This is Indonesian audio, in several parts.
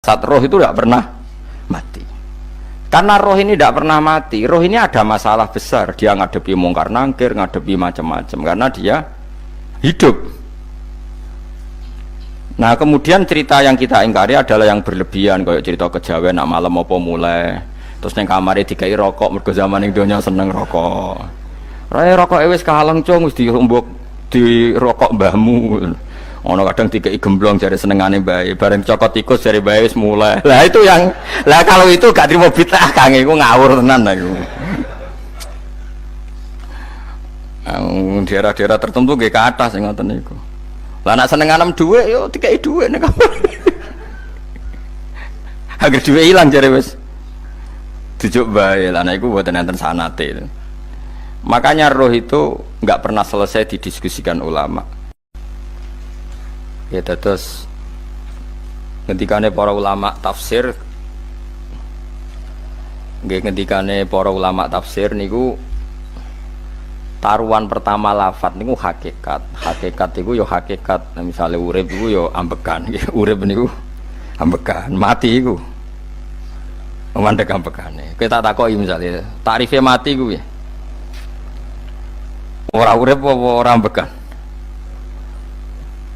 Saat roh itu tidak pernah mati. Karena roh ini tidak pernah mati, roh ini ada masalah besar. Dia ngadepi mungkar nangkir, ngadepi macam-macam karena dia hidup. Nah kemudian cerita yang kita ingkari adalah yang berlebihan, kayak cerita kejawen nak malam apa mulai terus neng kamar dikai rokok, mergo zaman ning donya seneng rokok. Rokok wis kaleng cung, wis dirumbuk di rokok mbahmu. Ono kadang dikai gemblong jare senengane bae, bareng cokot tikus jare bae wis mulai. Lah itu yang kalau itu gak trimo bid'ah Kang, iku ngawur tenan iku. Daerah-daerah tertentu nggih ke atas sing ngoten niku. Lah nek senenganem dhuwit yo dikai dhuwit nek kamar. Agar dhuwit ilang jare wis dijuk bae. Lah nek iku mboten enten sanate. Makanya roh itu nggak pernah selesai didiskusikan ulama. Ya terus ngendikane para ulama tafsir, ngendikane para ulama tafsir niku taruhan pertama lafadz niku hakikat. Hakikat niku yo hakikat. Nah, misalnya urip niku yo ambekan, urip niku ambekan, mati niku mandek ambekane. Kita takoki misalnya tarife mati ku ya. Ora urip apa ora ambekan?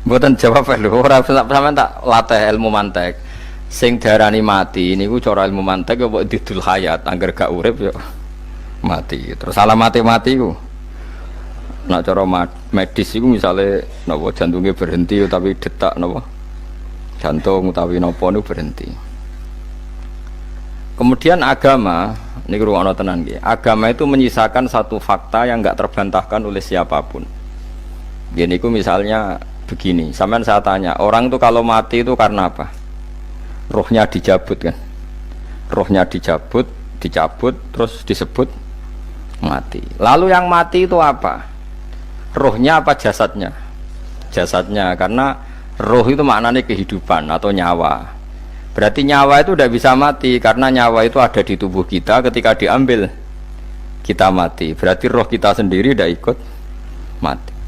Mboten jawab lho, ora sampean tak latih ilmu mantek. Sing darani mati niku cara ilmu mantek apa didul hayat, angger gak urip yo mati. Terus alamate mati ku. Nek cara medis iku misale napa jantungnya berhenti tapi detak napa jantung utawi napa niku berhenti. Kemudian agama niku ruwono tenan nggih. Agama itu menyisakan satu fakta yang enggak terbantahkan oleh siapapun. Gini ku misalnya begini, sampean saya tanya, orang itu kalau mati itu karena apa? Rohnya dicabut kan? Rohnya dicabut, terus disebut mati. Lalu yang mati itu apa? Rohnya apa jasadnya? Jasadnya, karena roh itu maknanya kehidupan atau nyawa. Berarti nyawa itu tidak bisa mati, karena nyawa itu ada di tubuh kita, ketika diambil kita mati. Berarti roh kita sendiri tidak ikut mati.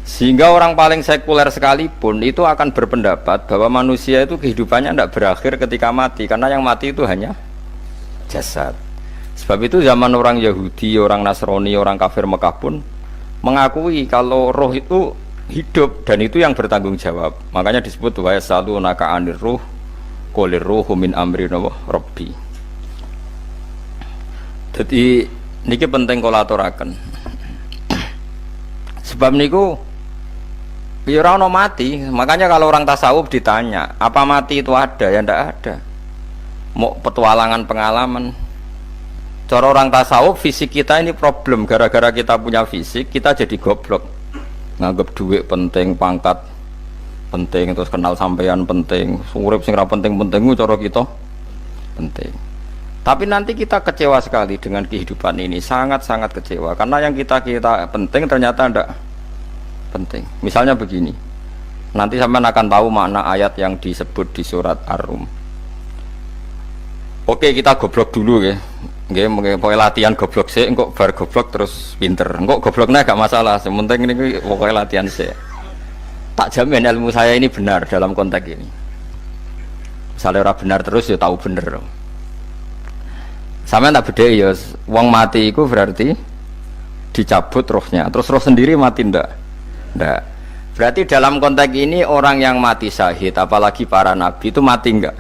Sehingga orang paling sekuler sekalipun itu akan berpendapat bahwa manusia itu kehidupannya tidak berakhir ketika mati, karena yang mati itu hanya jasad. Sebab itu zaman orang Yahudi, orang Nasrani, orang kafir Mekah pun mengakui kalau roh itu hidup dan itu yang bertanggung jawab. Makanya disebut wa yasalunaka 'anir ruh qul ruhu min amri rabbi. Jadi niki penting kula aturaken. Sebab niku ya ora ono mati, makanya kalau orang tasawuf ditanya, apa mati itu ada? Ya ndak ada. Mau petualangan pengalaman. Cara orang tasawuf fisik kita ini problem, gara-gara kita punya fisik, kita jadi goblok. Nganggep duit penting, pangkat penting, terus kenal sampean penting, urip sing ra penting-penting cara kita penting. Tapi nanti kita kecewa sekali dengan kehidupan ini, sangat-sangat kecewa karena yang kita penting ternyata ndak penting. Misalnya begini, nanti sampean akan tahu makna ayat yang disebut di surat Ar-Rum. Oke, kita goblok dulu ya. Nggih, pokoke latihan goblok sik, engko bar goblok terus pinter. Engko gobloknya gak masalah, sementing ini pokoke latihan sik. Tak jamin ilmu saya ini benar dalam konteks ini. Misalnya ora benar terus ya tahu bener. Sampeyan tak bedheki ya, wong mati iku berarti dicabut rohnya, terus roh sendiri mati ndak? Ndak. Berarti dalam konteks ini orang yang mati syahid, apalagi para nabi itu mati enggak?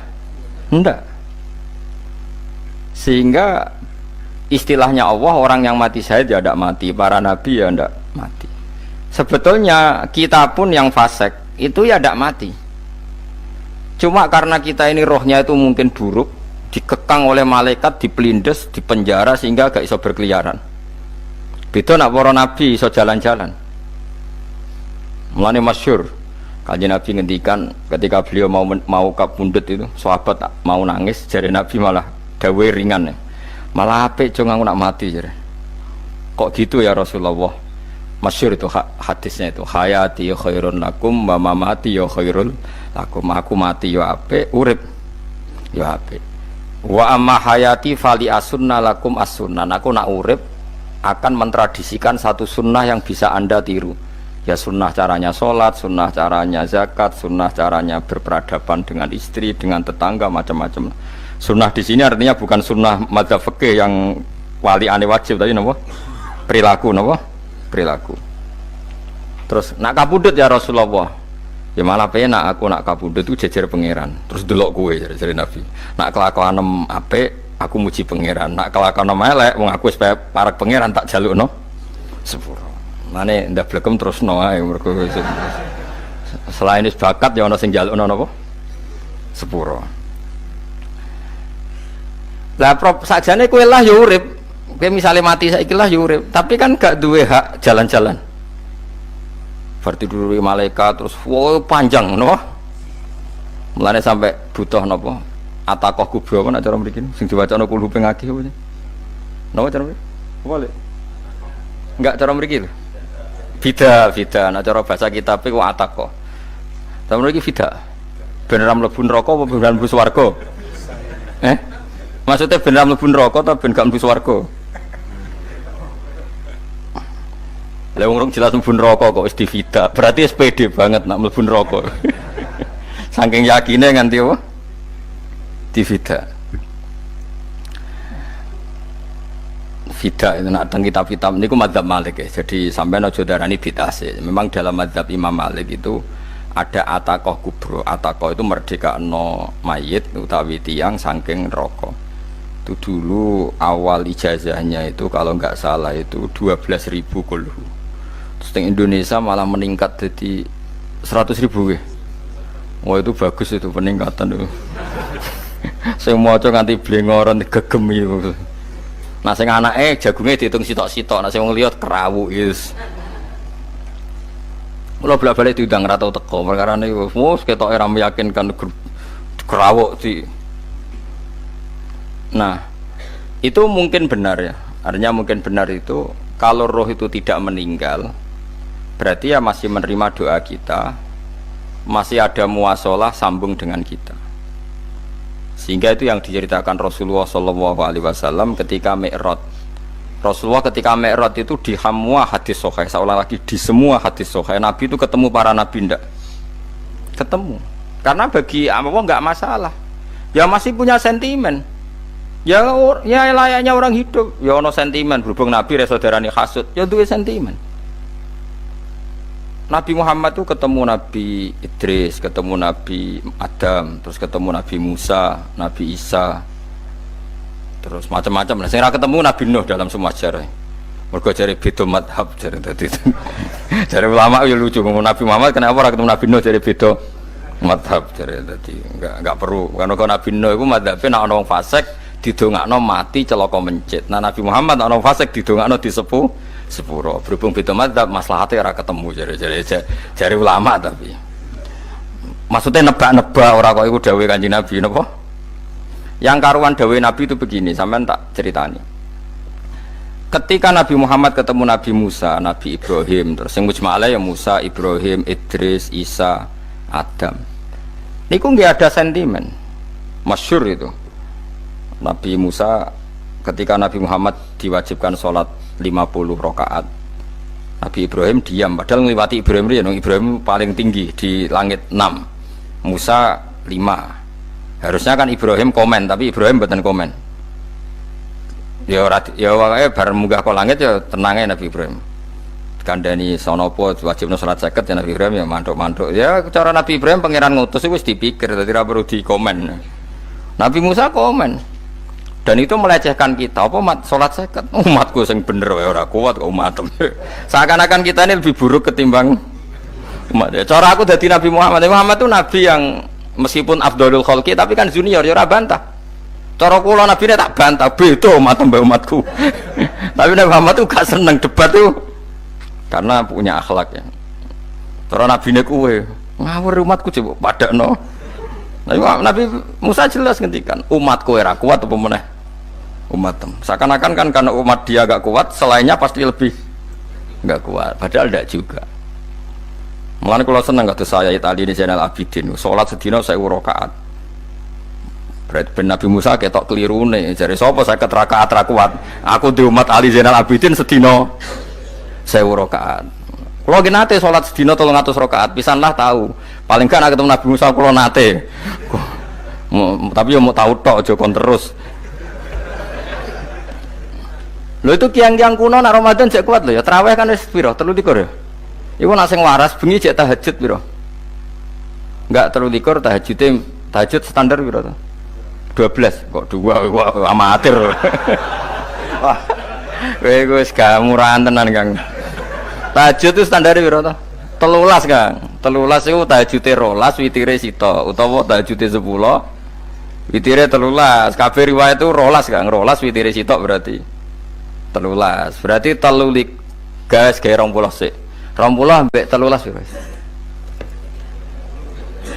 Enggak. Sehingga istilahnya Allah, orang yang mati syahid ya tidak mati, para nabi ya tidak mati. Sebetulnya kita pun yang fasik itu ya tidak mati. Cuma karena kita ini rohnya itu mungkin buruk, dikekang oleh malaikat, dipelindes, dipenjara sehingga gak iso berkeliaran. Beda nak para nabi iso jalan-jalan. Mulane masyhur Kanjeng Nabi ngendikan ketika beliau mau kapundhut itu, sahabat mau nangis, jare Nabi malah dawe ringan ya. Malah apik jong aku nak mati jare. Kok gitu ya Rasulullah? Masyhur itu hadisnya itu, hayati khairun lakum wa mamati ya khairul lakum. Aku mati ya apik, urip ya apik. Wa amma hayati fali asunna lakum as-sunnah. Aku nak urip akan mentradisikan satu sunnah yang bisa Anda tiru, Ya sunnah caranya sholat, sunnah caranya zakat, sunnah caranya berperadaban dengan istri, dengan tetangga, macam-macam. Sunnah di sini artinya bukan sunnah madzhab fikih yang wali ane wajib tadi, napa? Perilaku, napa? Perilaku. Terus nak kabudut ya Rasulullah. Ya malah penak aku nak kabudut itu jejer pangeran. Terus delok kowe jare Nabi. Nak kelakuan apik aku muji pangeran. Nak kelakuan elek wong aku wis parek pangeran tak jalukno sepuro. Mane ndak blekem terusno ae mergo selain wis bakat ya ana sing njalukno napa? Sepuro. Lah prop sakjane kowe lah ya urip. Kowe misale mati saiki lah ya urip, tapi kan gak duwe hak jalan-jalan. Berarti dulu malaikat terus wow panjang napa? Mulane sampai butuh napa? Atakoh kubro apa nak cara mriki sing diwacana kulhu ping akeh apa? Napa cara mriki? Apa lek? Enggak cara mriki lho. Fida, nak cara bahasa kitab iku atakoh. Cara mriki fida. Ben ora mlebu neraka apa ben mlebu swarga? Maksudnya ben ora mlebu neraka ta ben gak mlebu swarga? Lah wong jelas mlebu neraka kok wis divida. Berarti wis pede banget nak mlebu neraka. Saking yakine nganti apa? Divida. Fida itu nak teng kitab-kitab niku madzhab Malik ya. Jadi sampean aja darani bid'ah sih. Memang dalam madzhab Imam Malik itu ada atakoh kubro. Atakoh itu merdekakno mayit utawi tiyang saking neraka. Itu dulu awal ijazahnya itu kalau nggak salah itu 12.000 kulhu. Terus di Indonesia malah meningkat jadi 100.000 ya. Wah itu bagus itu peningkatan itu. Saya mau coba nganti blengoran gegem itu. Nah sing anake jagungnya dihitung sitok-sitok, nah sing wong liya kerawuk is. Mula bolak-balik diundang ra tau teko, perkara niku wis ketoke ra meyakinkan kerawuk di. Nah, itu mungkin benar ya. Artinya mungkin benar itu kalau roh itu tidak meninggal, berarti ya masih menerima doa kita, masih ada muasalah sambung dengan kita. Sehingga itu yang diceritakan Rasulullah SAW ketika Mi'raj. Rasulullah ketika Mi'raj itu di semua hadis sahih, seolah lagi di semua hadis sahih Nabi itu ketemu para nabi ndak? Ketemu. Karena bagi Allah nggak masalah. Ya masih punya sentimen. Ya layaknya orang hidup. Ya ono sentimen berhubung Nabi saudarane hasud, ya duwe sentimen. Nabi Muhammad itu ketemu Nabi Idris, ketemu Nabi Adam, terus ketemu Nabi Musa, Nabi Isa, terus macam-macam. Nah, saya ketemu Nabi Nuh dalam semua sejarah. Mergo jare beda madhab jare tadi. Jare ulama ya lucu ngomong Nabi Muhammad kenapa ora ketemu Nabi Nuh jare beda madhab jare tadi. Enggak perlu. Karena Nabi Nuh iku madhabe nek ana wong fasik didongakno mati celaka mencit. Nah Nabi Muhammad ana wong fasik didongakno disepuh sepuro. Berhubung beda madzhab maslahatnya ora ketemu jare ulama tapi maksudnya nebak-nebak ora kok iku dawuh Kanjeng Nabi napa? Yang karuan dawuh Nabi itu begini, sampean tak ceritani. Ketika Nabi Muhammad ketemu Nabi Musa, Nabi Ibrahim, terus sing mujma'ale ya Musa, Ibrahim, Idris, Isa, Adam. Niku nggih ada sentimen. Masyhur itu. Nabi Musa ketika Nabi Muhammad diwajibkan sholat 50 rakaat, Nabi Ibrahim diam, padahal ngliwati Ibrahim paling tinggi di langit 6, Musa 5. Harusnya kan Ibrahim komen, tapi Ibrahim mboten komen. Ya wae bar munggah ke langit ya tenangnya Nabi Ibrahim. Kandhani sonopo wajibno salat 50 ya Nabi Ibrahim ya mantuk-mantuk. Ya cara Nabi Ibrahim pangeran ngutus wis dipikir dadi ora perlu dikomen. Nabi Musa komen. Dan itu melecehkan kita, apa sholat seket umatku yang bener ora kuat kok umat. Seakan-akan kita ini lebih buruk ketimbang umat. Cara aku dari Nabi Muhammad itu nabi yang meskipun afdhalul khalqi tapi kan junior ya ora bantah. Cara kula nabi ini tak bantah, beda umatku. Tapi Nabi Muhammad itu gak seneng debat tuh karena punya akhlak ya. Cara nabi ini kuwe ngawur umatku coba padakno. Nabi Musa jelas ngendikan umatku ora kuat apa meneh umatem. Seakan-akan kan karena umat dia agak kuat, selainnya pasti lebih enggak kuat. Padahal tidak juga. Mulane kula seneng kados saya Itali ini Zainal Abidin, salat sedina 1000 rakaat. Berarti ben Nabi Musa ketok kelirune, jare sapa 50 rakaat ra kuat. Aku di umat Ali Zainal Abidin sedina 1000 rakaat. Kalau nate sholat sedina 300 rakaat, pisanlah tahu. Paling kan ketemu Nabi Musa kalau nate. Tapi ya mau tahu tok aja kon terus. Lho itu kiang-kiang kuno nak Ramadan cek kuat lho ya. Tarawih kan wis piro? 23 ya. Iku nak sing waras bengi cek tahajud piro? Enggak 23 tahajud standar piro to? 12 kok 2 wah amatir. Wah. Kowe wis gak murahan tenan Kang. Tahajud itu standar piro to? 13 Kang. 13 iku tahajude 12 witire sita utawa tahajude 10 witire 13. Kabeh riwayat itu 12 Kang. 12 witire sita berarti 13. Berarti 3 gas gawe 20 sik. 20 ambek 13 piro?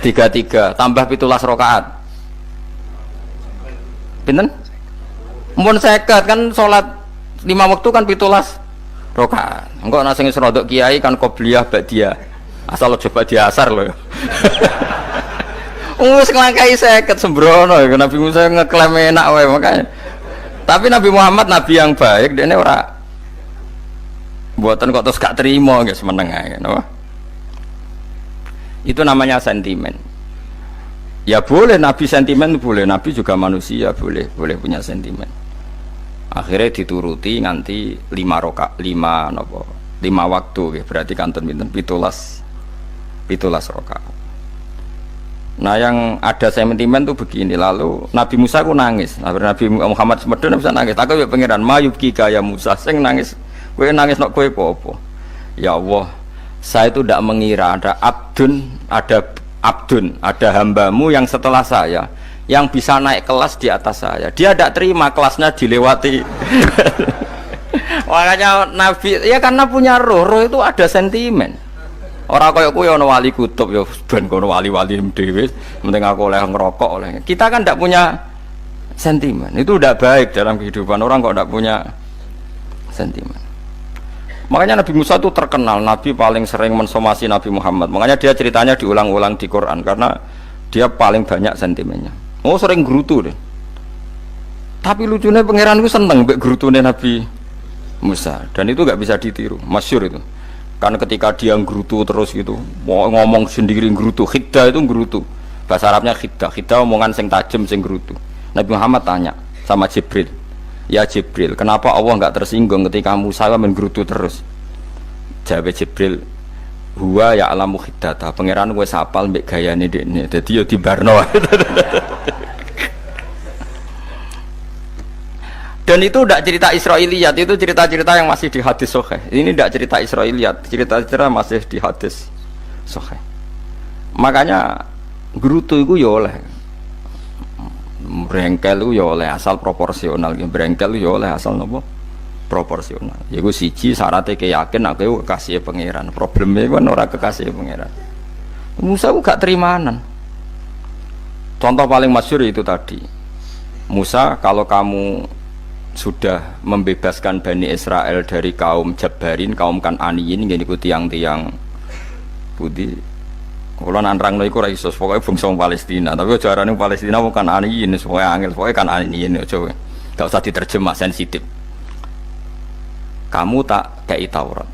33 tambah 17 rakaat. Pinten? Mun 50 kan salat 5 waktu kan 17 rakaat. Engko ana sing wis rodok kiai kan qobliyah ba'diyah. Asal coba diasar lho. Wis nglangkai 50 sembrono ya Nabi Musa ngeklaim enak wae makanya. Tapi Nabi Muhammad nabi yang baik, dia ini ora buatan kok terus gak terima guys menengah, no? Itu namanya sentimen. Ya boleh Nabi sentimen boleh, Nabi juga manusia boleh punya sentimen. Akhirnya dituruti nganti 5 waktu, gitu. Berarti kanton pinten 17 rakaat. Nah yang ada sentimen tuh begini, lalu Nabi Musa ku nangis, Nabi Muhammad semedon bisa nangis. Aku ya pangeran mayubki kaya Musa, sing nangis, kowe nangis nok kowe apa? Ya Allah, saya itu tidak mengira ada hambamu yang setelah saya, yang bisa naik kelas di atas saya. Dia tidak terima kelasnya dilewati. Makanya Nabi, ya karena punya roh itu ada sentimen. Orang kaya kuwi ana wali kutub ya ben kono wali-wali dhewe, penting aku oleh ngerokok oleh. Kita kan tidak punya sentimen. Itu tidak baik dalam kehidupan orang kok tidak punya sentimen. Makanya Nabi Musa itu terkenal Nabi paling sering mensomasi Nabi Muhammad. Makanya dia ceritanya diulang-ulang di Quran karena dia paling banyak sentimennya. Oh sering gerutu deh. Tapi lucunya pangeran itu seneng mbek gerutune Nabi Musa dan itu nggak bisa ditiru. Masyhur itu. Kan ketika dia nggerutu terus gitu, ngomong sendiri nggerutu, khiddah itu nggerutu. Bahasa Arabnya khiddah omongan sing tajem sing nggerutu. Nabi Muhammad tanya sama Jibril, ya Jibril, kenapa Allah nggak tersinggung ketika Musa menggerutu terus? Jawab Jibril, huwa ya alamu khiddata, pangeran gue sapal mbek gayane dekne, dadi yo dibarno. Dan itu tidak cerita Israiliyat, itu cerita-cerita yang masih di hadis sahih. Ini tidak cerita Israiliyat, cerita-cerita masih di hadis sahih. Makanya gerutu itu ya oleh, brengkel itu ya oleh asal proporsional, brengkel itu ya oleh asal nopo proporsional. Yaiku siji syaratnya keyakin aku kekasih pangeran. Problemnya kan orang kekasih pangeran. Musa itu gak terimanan. Contoh paling masyhur itu tadi. Musa, kalau kamu sudah membebaskan Bani Israel dari kaum Jabbarin, kaum Kan'aniyin, ini ku tiang-tiang putih. Kalau nanrang iku ora iso, pokoke bangsa Palestina, tapi aja arane Palestina bukan Kan'aniyin, pokoke angel, pokoke Kan'aniyin aja. Gak usah diterjemah sensitif. Kamu tak kei Taurat.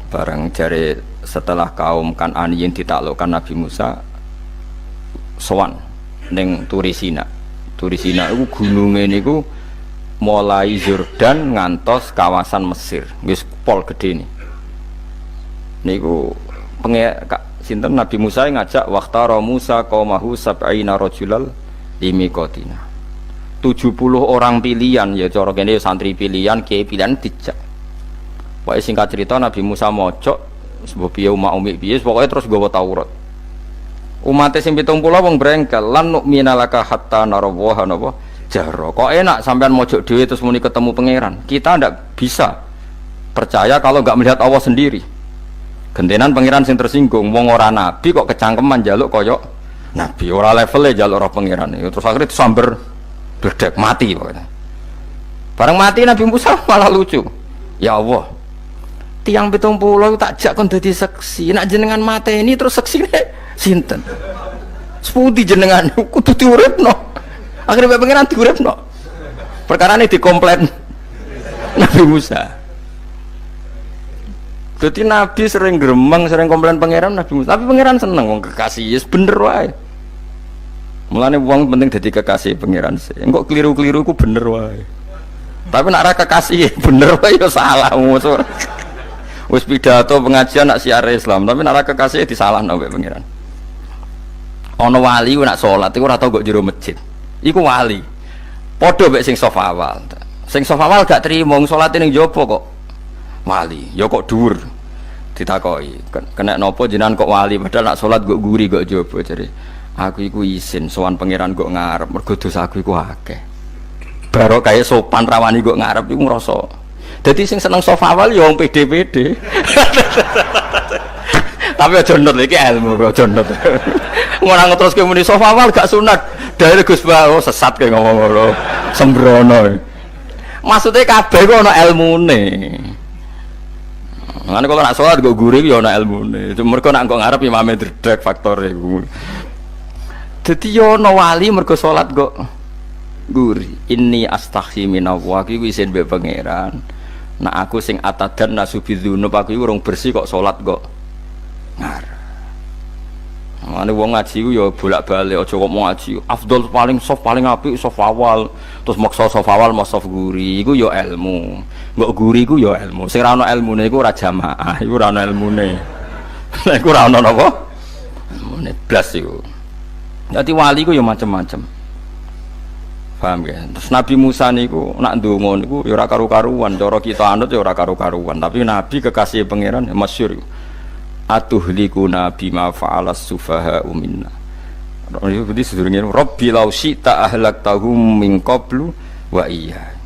Bareng jare setelah kaum Kan'aniyin ditaklukkan Nabi Musa sowan ning Turisina. Turisina iku gununge niku mulai Yordan ngantos kawasan Mesir, wis pol gede nih. Niku sinten Nabi Musa ngajak waqtara Musa qaumahu sab'ina rajulal limiqatina. 70 orang pilihan ya cara kene santri pilihan, kiai pilihan dijak. Pokoke singkat cerita Nabi Musa mojok sebab piye umat umi piye pokoke terus nggawa Taurat. Umat sing 70 wong brengkel lan nu'minalaka hatta narawaha napa jaro. Kok enak sampean mojok dhewe terus muni ketemu pangeran. Kita ndak bisa percaya kalau nggak melihat Allah sendiri. Gentenan pangeran sing tersinggung, wong ora nabi kok kecangkeman njaluk koyok nabi, ora levele njaluk roh pangeran. Terus akhirnya disamber bledek mati pokoknya. Bareng mati Nabi Musa malah lucu. Ya Allah, tiang 70 tak jak kon dadi seksi. Nek jenengan mateni terus seksine sinten? Sepundi jenengan kudu diuripno. Akhirnya pengiran diuripno. Perkara ini dikomplain Nabi Musa. Jadi Nabi sering gremeng, sering komplain pangeran Nabi Musa. Tapi pangeran seneng wong kekasih, yes bener wae. Mulane wong penting dadi kekasih pangeran sih. Engko keliru-keliru ku bener wae. Tapi nak ra kekasih bener wae ya salah musuh. Wis pidato pengajian nak siar Islam, tapi nak ra kekasih disalahno mbek pangeran. Ana wali ku nak salat iku ora tau kok jero masjid. Iku wali. Padha mbek sing saf awal. Sing saf awal gak trimo salate ning jaba kok. Wali, ya kok dhuwur. Ditakoki, kena napa jenengan kok wali padahal nak salat kok guri kok jaba jare. Aku iku isin sowan pangeran kok ngarep mergo dosaku iku akeh. Baro kaya sopan rawani kok ngarep iku ngrasa. Dadi sing seneng sofa awal ya wong pede-pede. Tapi aja nut iki ilmu kok aja nut. Ora ngeteruske muni sofa awal gak sunat. Dari Gus Bawo sesat kaya ngomong ngono. Sembrono. Maksudnya kabeh kok ana ilmune. Ngene kok nak salat kok guri ya ana ilmune. Mergo nak kok ngarep imame dredeg faktore iku. Dadi yo ana wali mergo salat kok guri. Inni astaghfi minallah iki isin mbek pangeran. Nak aku sing atadan nasubidzunub aku iku urung bersih kok salat kok ngarep. Mane wong ngaji ku ya bolak-balik aja kok mau ngaji. Afdol paling soft paling apik soft awal, terus maksa soft awal mau soft guri iku ya ilmu. Mbok guri ku ya ilmu. Sing ora ana ilmune iku ora jamaah, iku ora ana ilmune. Lah iku ora ana napa? Ilmune blas iku. Dadi wali ku ya macam-macam. Paham ya? Terus Nabi Musa niku nak ndonga niku ya ora karu-karuan, cara kita anut ya ora karu-karuan, tapi Nabi kekasih pangeran ya masyhur iku. Atuhlikuna bima fa'alas sufaha minna. Jadi sedurunge Rabbi law syi'ta ahlaktahum min qablu wa iya.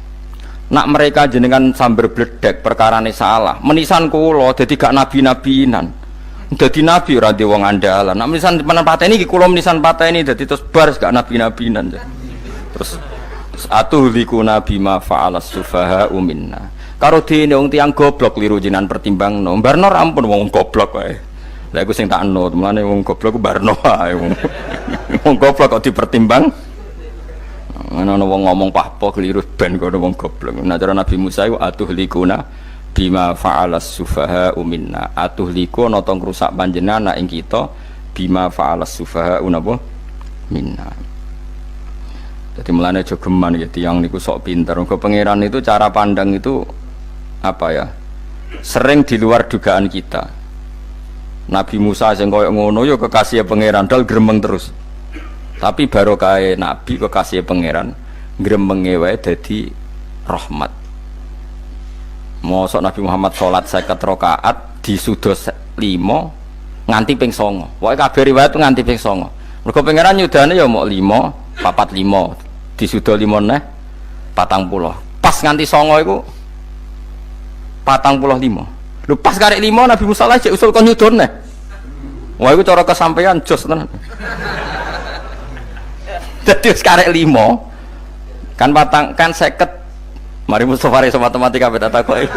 Nak mereka jenengan sambar bledek perkarane salah. Menisan kula dadi gak nabi-nabinan. Dadi nabi ora wong andalan. Nak menisan pateni iki kula menisan pateni dadi terus bar gak nabi-nabinan. Terus atuhlikuna bima fa'alas sufaha minna. Karo dene wong tiyang goblok liru jinan pertimbangno. Barno ampun wong goblok wae. Lah iku sing tak anut, mulane wong goblok ku barno wae. Wong goblok kok dipertimbang. Ana wong ngomong pahpo keliru ben kok wong goblok. Nah cara Nabi Musa iku atuhlikuna bima fa'alas sufaha minna. Atuhliku ana tong rusak panjenengan ing kita bima fa'alas sufaha napa minna. Jadi mulane aja geman ya tiyang niku sok pinter. Mergo pangeran itu cara pandang itu apa ya? Sering di luar dugaan kita. Nabi Musa sing koyo ngono ya kekasih pangeran dal gremeng terus. Tapi barokah Nabi kekasih pangeran gremenge wae dadi rahmat. Mosok Nabi Muhammad salat 50 rakaat disudos 5 nganti ping 9. Pokoke kabeh riwayat nganti ping 9. Mergo pangeran nyudane ya mok 5, 4 5. Disudo 5 neh 40. Pas nganti 9 iku 45. Lho pas karek 5 Nabi Musa lagi usul kon nyudon neh. Wah iku cara kesampaian jos tenan. Dadi wis karek 5 kan kan 50. Mari Mustofa iso matematika beda takoki.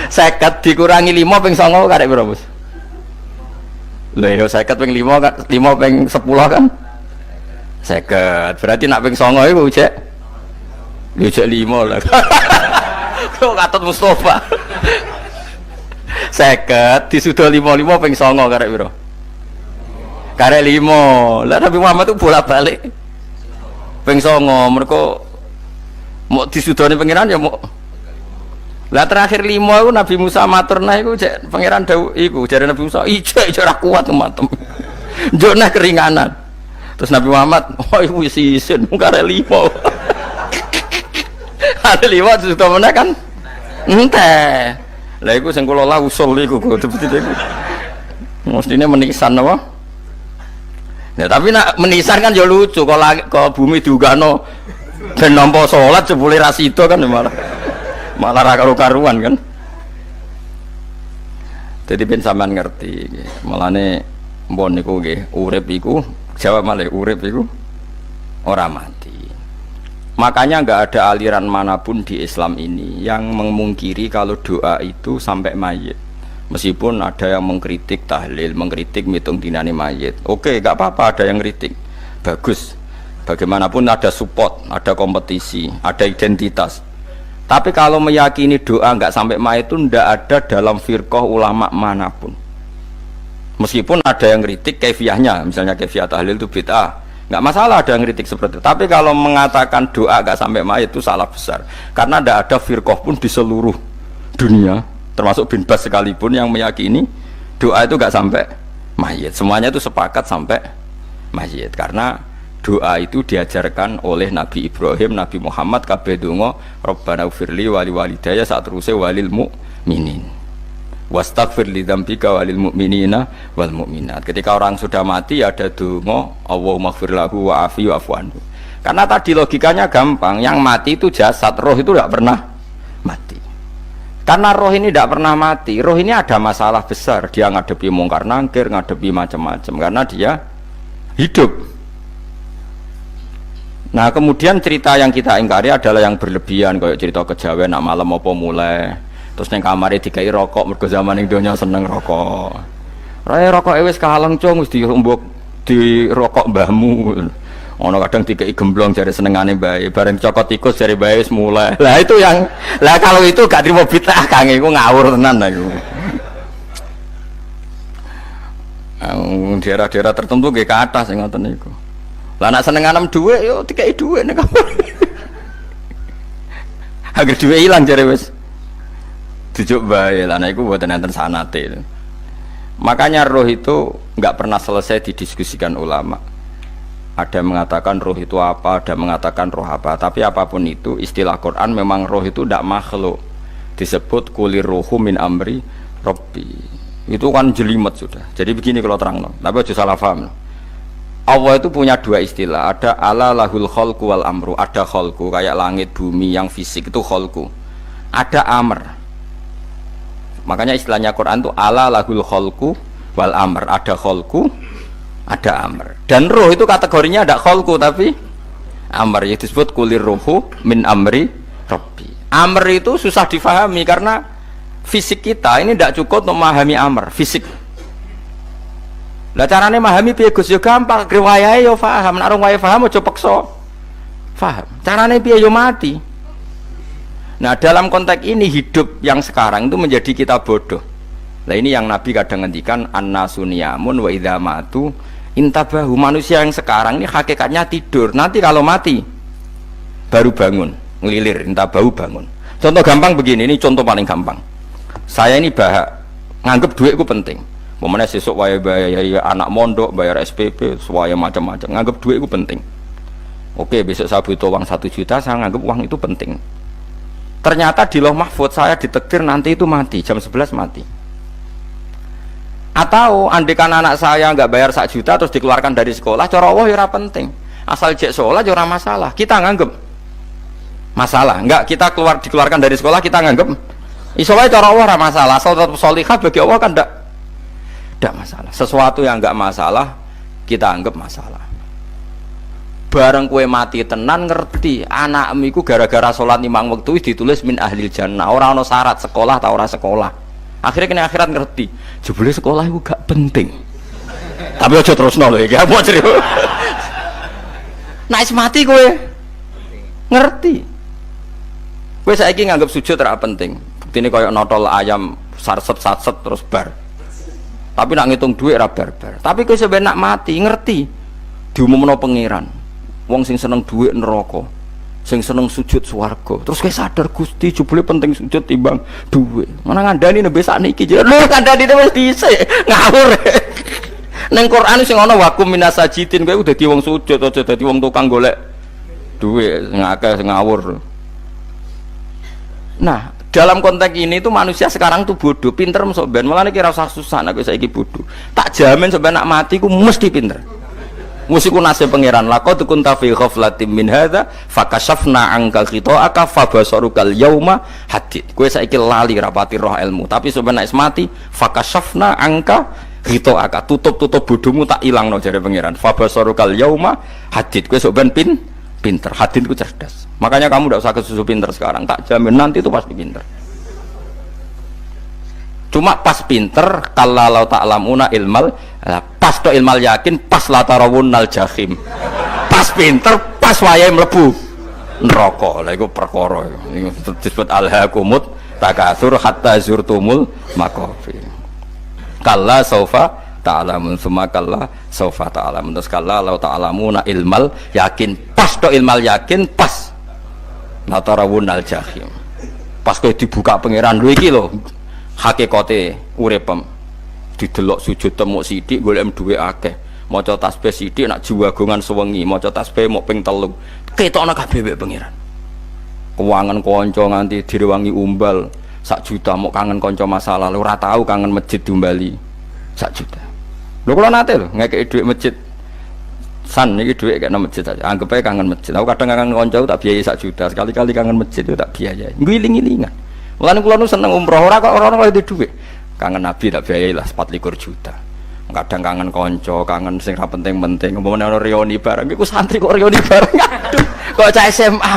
50 dikurangi 5 ping 9 karek piro, Bos? Lho ya 50 ping 5 kan 5 ping 10 kan 50. Berarti nak ping 9 iku cek. Yo cek 5 lah. Kok katut Mustofa. 50 disudo 55 ping 9 karek piro? Karek 5. Lah Nabi Muhammad itu bolak-balik. Ping 9 mergo mau disudone pangeran ya mau. Lah terakhir 5 iku Nabi Musa matur nah iku cek pangeran dawuh iku jare Nabi Musa ijo ora kuat matem. Njuk nah keringanan. Terus Nabi Muhammad, oh iku wis isin karek 5. Ada 5 sudah mana kan? Enteh. Lah iku sing kula lah usul iku betul-betul iku. Mestine menisan apa? Ya tapi nak menisan kan ya lucu kalau bumi diugano ben nampa salat jebule ra sida kan malah ra karo-karuan kan. Jadi ben sampean ngerti nggih. Mulane mbon niku nggih urip iku jawab malih urip iku ora mati. Makanya nggak ada aliran manapun di Islam ini yang memungkiri kalau doa itu sampai mayit. Meskipun ada yang mengkritik tahlil, mengkritik mitung dinane mayit. Oke, nggak apa-apa ada yang kritik. Bagus. Bagaimanapun ada support, ada kompetisi, ada identitas. Tapi kalau meyakini doa nggak sampai mayit itu ndak ada dalam firqah ulama manapun. Meskipun ada yang kritik kefiahnya, misalnya kefiah tahlil itu bid'ah, nggak masalah ada yang kritik seperti itu. Tapi kalau mengatakan doa nggak sampai mayit itu salah besar, karena ndak ada firqah pun di seluruh dunia, termasuk bin Bas sekalipun yang meyakini doa itu nggak sampai mayit. Semuanya itu sepakat sampai mayit, karena doa itu diajarkan oleh Nabi Ibrahim, Nabi Muhammad, kabeh donga Rabbana ufirli wali walidayya saat terusé walil mu'minin. Wastaghfir li dzambika walil mu'minina wal mu'minat. Ketika orang sudah mati ada donga Allahumma ighfir lahu wa afi wa'fu anhu. Karena tadi logikanya gampang, yang mati itu jasad, roh itu tidak pernah mati. Karena roh ini tidak pernah mati, roh ini ada masalah besar, dia ngadepi mungkar nangkir, ngadepi macam-macam karena dia hidup. Nah kemudian cerita yang kita ingkari adalah yang berlebihan, kayak cerita kejawen nak malam apa mulai terus neng kamare dikai rokok, mergo zaman ning donya seneng rokok. Raya rokok wis kaleng cung wis dirumbuk di rokok mbahmu. Ono kadang dikai gemblong jare senengane bae, bareng cokot tikus jare bae wis mulai. Lah itu yang lah kalau itu gak trimo bid'ah Kang, iku ngawur tenan iku. Daerah-daerah tertentu nggih ke atas sing ngoten niku. Lah nek senenganem dhuwit yo dikai dhuwit nek kamar. Agar dhuwit ilang jare wis dijuk bae lah, nah itu buatan enten sanate. Makanya roh itu nggak pernah selesai didiskusikan ulama. Ada yang mengatakan roh itu apa, ada yang mengatakan roh apa. Tapi apapun itu, istilah Quran memang roh itu tidak makhluk. Disebut kulir rohu min amri robbi. Itu kan jelimet sudah. Jadi begini kalau terang, tapi aja salah paham. Allah itu punya dua istilah. Ada ala lahul kholku wal amru. Ada kholku kayak langit bumi yang fisik itu kholku. Ada amr. Makanya istilahnya Quran itu ala lahul kholku wal amr. Ada kholku, ada amr. Dan roh itu kategorinya ada kholku tapi amr, yang disebut kulir rohu min amri rabbi. Amr itu susah difahami karena fisik kita ini tidak cukup untuk memahami amr, fisik. Lah carane memahami piye Gus? Yo gampang, riwayahe yo paham. Nek ora paham aja peksa paham. Carane piye yo mati. Nah dalam konteks ini hidup yang sekarang itu menjadi kita bodoh. Nah ini yang Nabi kadang ngendikan annasu niyamun wa idza matu intabahu. Manusia yang sekarang ini hakikatnya tidur. Nanti kalau mati baru bangun, ngelilir, intabahu bangun. Contoh gampang begini, ini contoh paling gampang. Saya ini nganggep duit itu penting. Momennya sesuk wae bayar anak mondok, bayar SPP, semuanya macam-macam. Nganggep duit itu penting. Oke, besok saya butuh uang 1 juta, saya nganggep uang itu penting. Ternyata di Lauh Mahfudz saya ditakdir nanti itu mati, jam 11 mati. Atau andekan anak saya nggak bayar 1 juta terus dikeluarkan dari sekolah, cara Allah ya penting. Asal jek sekolah ya masalah. Kita nganggep masalah. Enggak, kita dikeluarkan dari sekolah kita nganggep iso wae cara Allah masalah. Asal tetap sholihah bagi Allah kan enggak masalah. Sesuatu yang enggak masalah kita anggap masalah. Bareng kue mati tenan ngerti anakmu iku gara-gara sholat 5 waktu ditulis min ahlil jannah. Ora ana syarat sekolah ta ora sekolah. Akhirnya kena akhirat ngerti jebule sekolah itu gak penting. Tapi aja terusno lho iki apa cerita. Nek mati kowe ngerti. Kowe saiki nganggep sujud ora penting. Buktine koyo notol ayam sarset-sarset terus bar. Tapi nak ngitung duit ora bar-bar. Tapi kowe sampeyan nak mati ngerti diumumno pangeran. Wong sing seneng duit neraka, sing seneng sujud swarga. Terus kowe sadar Gusti jebule penting sujud timbang duit. Mana ngandani nembe sakniki lho ngandani wis dhisik ngawur. Ning Quran sing ana wakum minasajidin kowe udah dadi wong sujud aja dadi wong tukang golek duit ngakeh ngawur. Nah, dalam konteks ini tuh manusia sekarang tuh bodoh, pinter sok ben. Mulane kira usah susah nek saiki bodoh. Tak jamin sampe nak mati ku mesti pinter. Musiku nasib pangeran laqad kunta fi ghaflatin min hadza fakashafna anka khita'aka fabasarukal yauma hadid. Kowe saiki lali rapati roh ilmu, tapi sampeyan nek mati fakashafna anka khita'aka, tutup bodohmu tak ilangno jare pangeran. Fabasarukal yauma hadid. Kowe sampeyan pinter, hadid ku cerdas. Makanya kamu tidak usah kesusu pinter sekarang, tak jamin nanti itu pasti pinter. Cuma pas pinter kalau ta'lamuna ilmal, pas to ilmal yakin, pas la tarawunnal jahim. Pas pinter, pas wayahe mlebu neraka. Lha iku perkara iku disebut alhaakumut takatsur hatta zurtumul maqabir. Kalla saufa ta'lamun summa kalla saufa ta'lamun. Terus kalla law ta'lamuna ilmal yakin pas to ilmal yakin pas natarawunal jahim. Pas kowe dibuka pangeran lho iki lho hakikate uripem. Didelok sujud temuk sithik golek duwe akeh. Maca tasbih sithik nak jiwagongan sewengi, maca tasbih mok ping 3. Ketokno kabeh wek pangeran. Kewangan kanca nganti direwangi umbal 1 juta mok kangen kanca masa lalu ora tau kangen masjid diumbali 1 juta. Lho kula nate lho ngekeki dhuwit masjid. San iki dhuwit kena masjid aja. Anggap ae kangen masjid. Aku kadang kangen kanca tak biayai 1 juta, sekali-kali kangen masjid itu tak biayai. Ngiling-ngilingan. Mulane kula nu seneng umroh ora kok ora oleh dhuwit. Kangen Nabi tak biayai lah 24 juta. Kadang kangen kanca, kangen sing ra penting-penting. Umpamane ana reuni bareng iku santri kok reuni bareng. Aduh, kok cah SMA.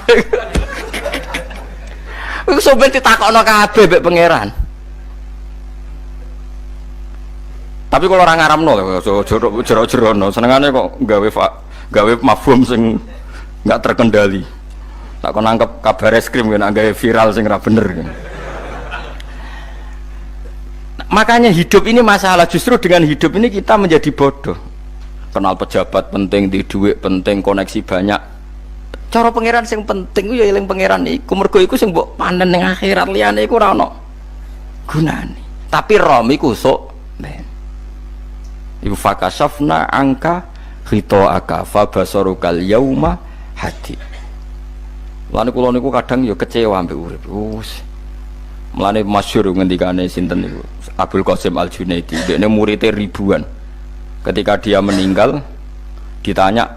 Iku sampe ditakokno kabeh mbek pangeran. Tapi kalau orang ngaramno jero-jerono senengane kok gawe mafhum sing enggak terkendali. Tak kon nangkep kabar eskrim kan gawe viral sing ra bener kan. Makanya hidup ini masalah, justru dengan hidup ini kita menjadi bodoh. Kenal pejabat penting, di duit penting, koneksi banyak. Cara pangeran sing penting ku ya eling pangeran iku, mergo iku sing mbok panen ning akhirat, liyane iku ora ono gunane. Tapi rom iku sok ben. Iku fakasafna angka khitoaka fa basarukal yauma hadi. Lan kula niku kadang ya kecewa ambek urip. Mulane masyhur ngendikane sinten niku Abdul Qasim Al-Junaidi, dekne muridé ribuan. Ketika dia meninggal ditanya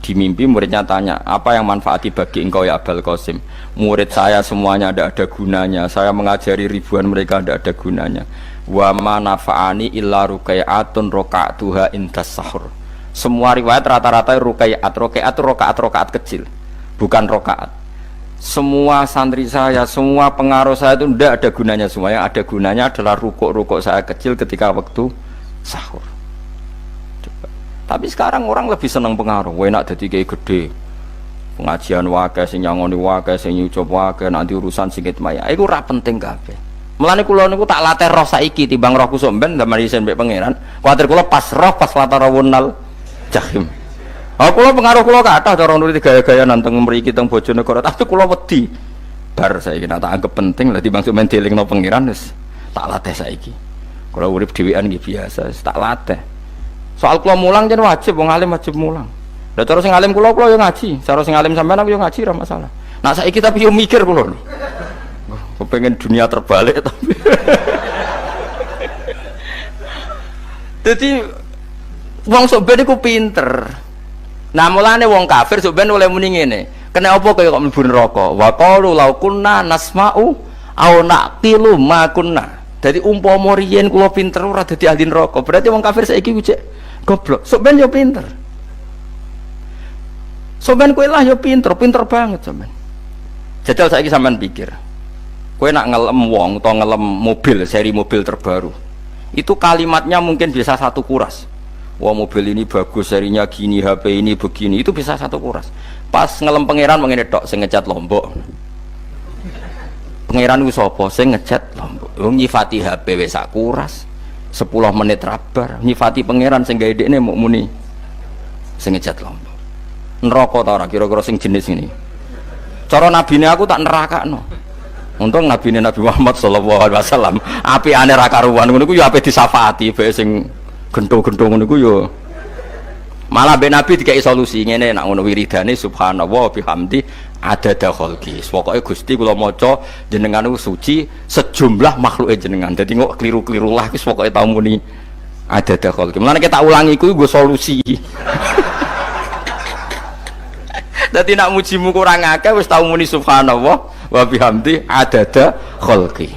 di mimpi, muridnya tanya, apa yang manfaati bagi engkau ya Abdul Qasim? Murid saya semuanya tidak ada gunanya, saya mengajari ribuan mereka tidak ada gunanya. Wa ma nafa'ani illa ruqai'atun raqa'tuha indas sahur. Semua riwayat rata-rata ruqai'at rakaat kecil, bukan rakaat. Semua santri saya, semua pengaruh saya itu tidak ada gunanya semua. Yang ada gunanya adalah rukuk-rukuk saya kecil ketika waktu sahur. Coba. Tapi sekarang orang lebih senang pengaruh. Enak jadi kayak gede. Pengajian wakai, sing nyangoni wakai, sing nyucup wakai, nanti urusan singkit maya. Itu ora penting kabeh. Mulane kula niku tak latih roh saiki timbang roh kusuk ben zaman isen mbek pangeran. Kuwatir kula pas roh pas latarawunal jahim. Aku kula pengaruh kula kathah cara nuruti gaya-gaya nanteng mriki teng Bojonegoro, tapi kula wedi. Bar saiki tak anggap penting lah dimaksud men dielingno pangeran wis tak latih saiki. Kula urip dhewean nggih biasa, tak latih. Soal kula mulang jen wajib wong alim wajib mulang. Lah cara sing alim kula yo ngaji, cara sing alim sampean aku yo ngaji ora masalah. Nah saiki tapi yo mikir kula. Kepengen dunia terbalik tapi. Jadi wong sok ben iku pinter. Nah mulane wong kafir sampeyan oleh muni ngene. Kena apa kaya kok mlebu neraka? Wa qalu law kunna nasma'u aw naqilu ma kunna. Dadi umpama riyen kula pinter ora dadi ahli neraka. Berarti wong kafir saiki ku cek goblok. Sampeyan yo pinter. Sampeyan kowe lah yo pinter banget sampeyan. Jajal saiki sampeyan pikir. Kowe nak ngelem wong utawa ngelem mobil, seri mobil terbaru. Itu kalimatnya mungkin bisa 1 kuras. Wah mobil ini bagus, serinya gini, HP ini begini, itu bisa 1 kuras. Pas ngelem pangeran mengene tok sing ngecat Lombok. Pangeran ku sapa sing ngecat Lombok? Wong nyifati HP wis sak kuras. 10 menit rabar, nyifati pangeran sing gawe dekne muk muni sing ngecat Lombok. Neraka ta ora kira-kira sing jenis ini. Cara nabine aku tak nerakakno. Untung nabine Nabi Muhammad sallallahu alaihi wasallam apikane ra karuan ngono ku ya ape disafati bae sing gendho-gendho ngono ku yo malah ben Nabi dikai solusi ngene nek ngono wiridane subhanallah bihamdi adada khalqi. Pokoke Gusti kula maca jenengan suci sejumlah makhluke jenengan. Dadi kok kliru-kliru lah wis pokoke tau muni adada khalqi. Mulane kita ulangi iku nggo solusi. Dadi nak mujimu kurang akeh wis tau muni subhanallah wa bihamdi adada khalqi.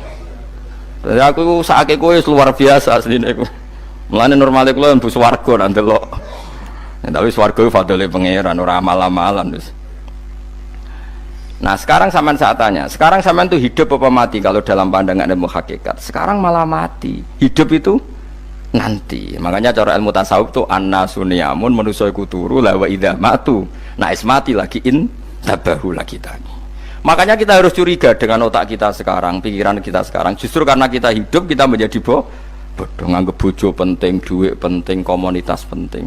Dadi aku sakake kowe luar biasa asline iku. Mulane normale kula mlebu swarga nak ndelok. Tapi swarga itu fadhole pangeran ora amal-amalan wis. Nah, sekarang sampean saat tanya, sekarang sampean tuh hidup apa mati kalau dalam pandangan ilmu hakikat? Sekarang malah mati. Hidup itu nanti. Makanya cara ilmu tasawuf tuh annasu niyamun manusa iku turu la wa idza matu. Nah, is mati lagi tabahulah kita ini. Makanya kita harus curiga dengan otak kita sekarang, pikiran kita sekarang. Justru karena kita hidup kita menjadi bodoh, nganggep bojo penting, duit penting, komunitas penting.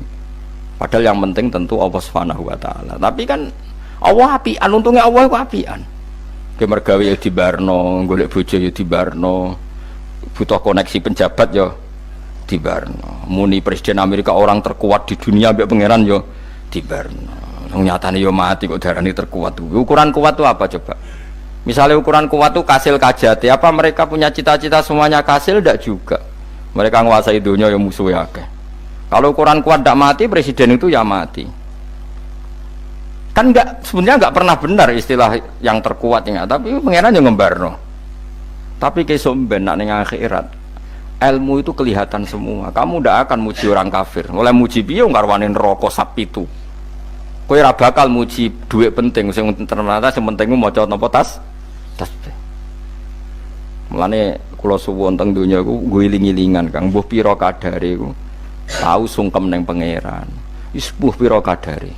Padahal yang penting tentu Allah Subhanahu wa taala. Tapi kan Allah apian, untungnya Allah itu apian. Ge mergawe ya dibarno, golek bojo ya dibarno. Butuh koneksi penjabat ya dibarno. Muni presiden Amerika orang terkuat di dunia mbek pangeran ya dibarno. Nyatane yo mati kok darani terkuat. Ukuran kuat itu apa coba? Misalnya ukuran kuat itu kasil kajati, apa mereka punya cita-cita semuanya kasil? Tidak juga. Mereka menguasai dunia yang musuhnya akeh. Kalau ukuran kuat tidak mati, presiden itu ya mati. Kan enggak, sebenarnya enggak pernah benar istilah yang terkuat ya, tapi pangeran yang ngembarno. Tapi kesok ben nak ning akhirat, ilmu itu kelihatan semua. Kamu tidak akan muji orang kafir. Oleh muji piye ngarwane neraka sapi itu. Kowe ora bakal muji duit penting, sing ternyata sing penting maca napa tasbih. Mulane kula suwun teng donya iku ngiling-ilingan Kang, mbuh pira kadare iku. Tau sungkem ning pangeran. Wis mbuh pira kadare.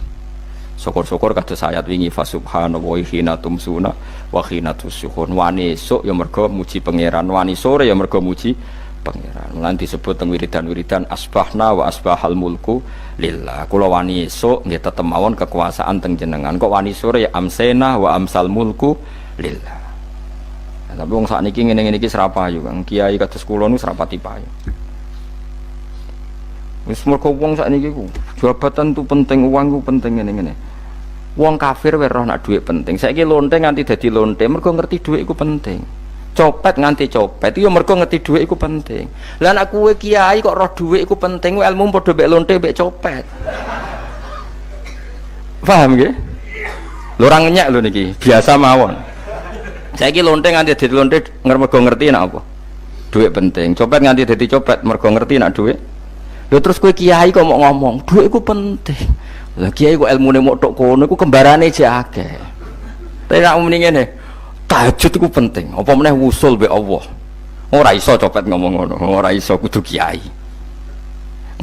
Syukur-syukur kados ayat wingi fa subhanallahi hina tumsuna wa hina tusyuhun. Wani esuk ya mergo muji pangeran, wani sore ya mergo muji pangeran. Lan disebut teng wiridan-wiridan asbahna wa asbahal mulku lillah. Kula wani esuk nggih tetep mawon kekuasaan teng jenengan. Kok wani sore ya amsena wa amsal mulku lillah. Nah, tapi wong sakniki ngene-ngene iki serapayu Kang. Kiai kados kula nu serapati payu. Wis mergo wong sakniki ku jabatan tu penting, uang ku penting ngene-ngene. Wong kafir wae roh nak dhuwit penting. Saiki lonte nganti dadi lonte mergo ngerti dhuwit iku penting. Copet nganti copet itu mergo ngerti dhuwit iku penting. Lah nek kowe kiai kok roh dhuwit iku penting, ilmu padha mek lonte mek copet. Paham nggih? Lho ora ngenyek lho niki, biasa mawon. Saiki lonte nganti dadi lonte mergo ngerti nek apa? Dhuwit penting. Copet nganti dadi copet mergo ngerti nek dhuwit. Lho terus kowe kiai kok mau ngomong, dhuwit iku penting. Lah kiai kok ilmune mok tok kono iku kembarane jek akeh. Tapi nek muni ngene, tahajud itu penting. Apa meneh wusul be Allah. Ora iso copet ngomong ngono, ora iso kudu kiai.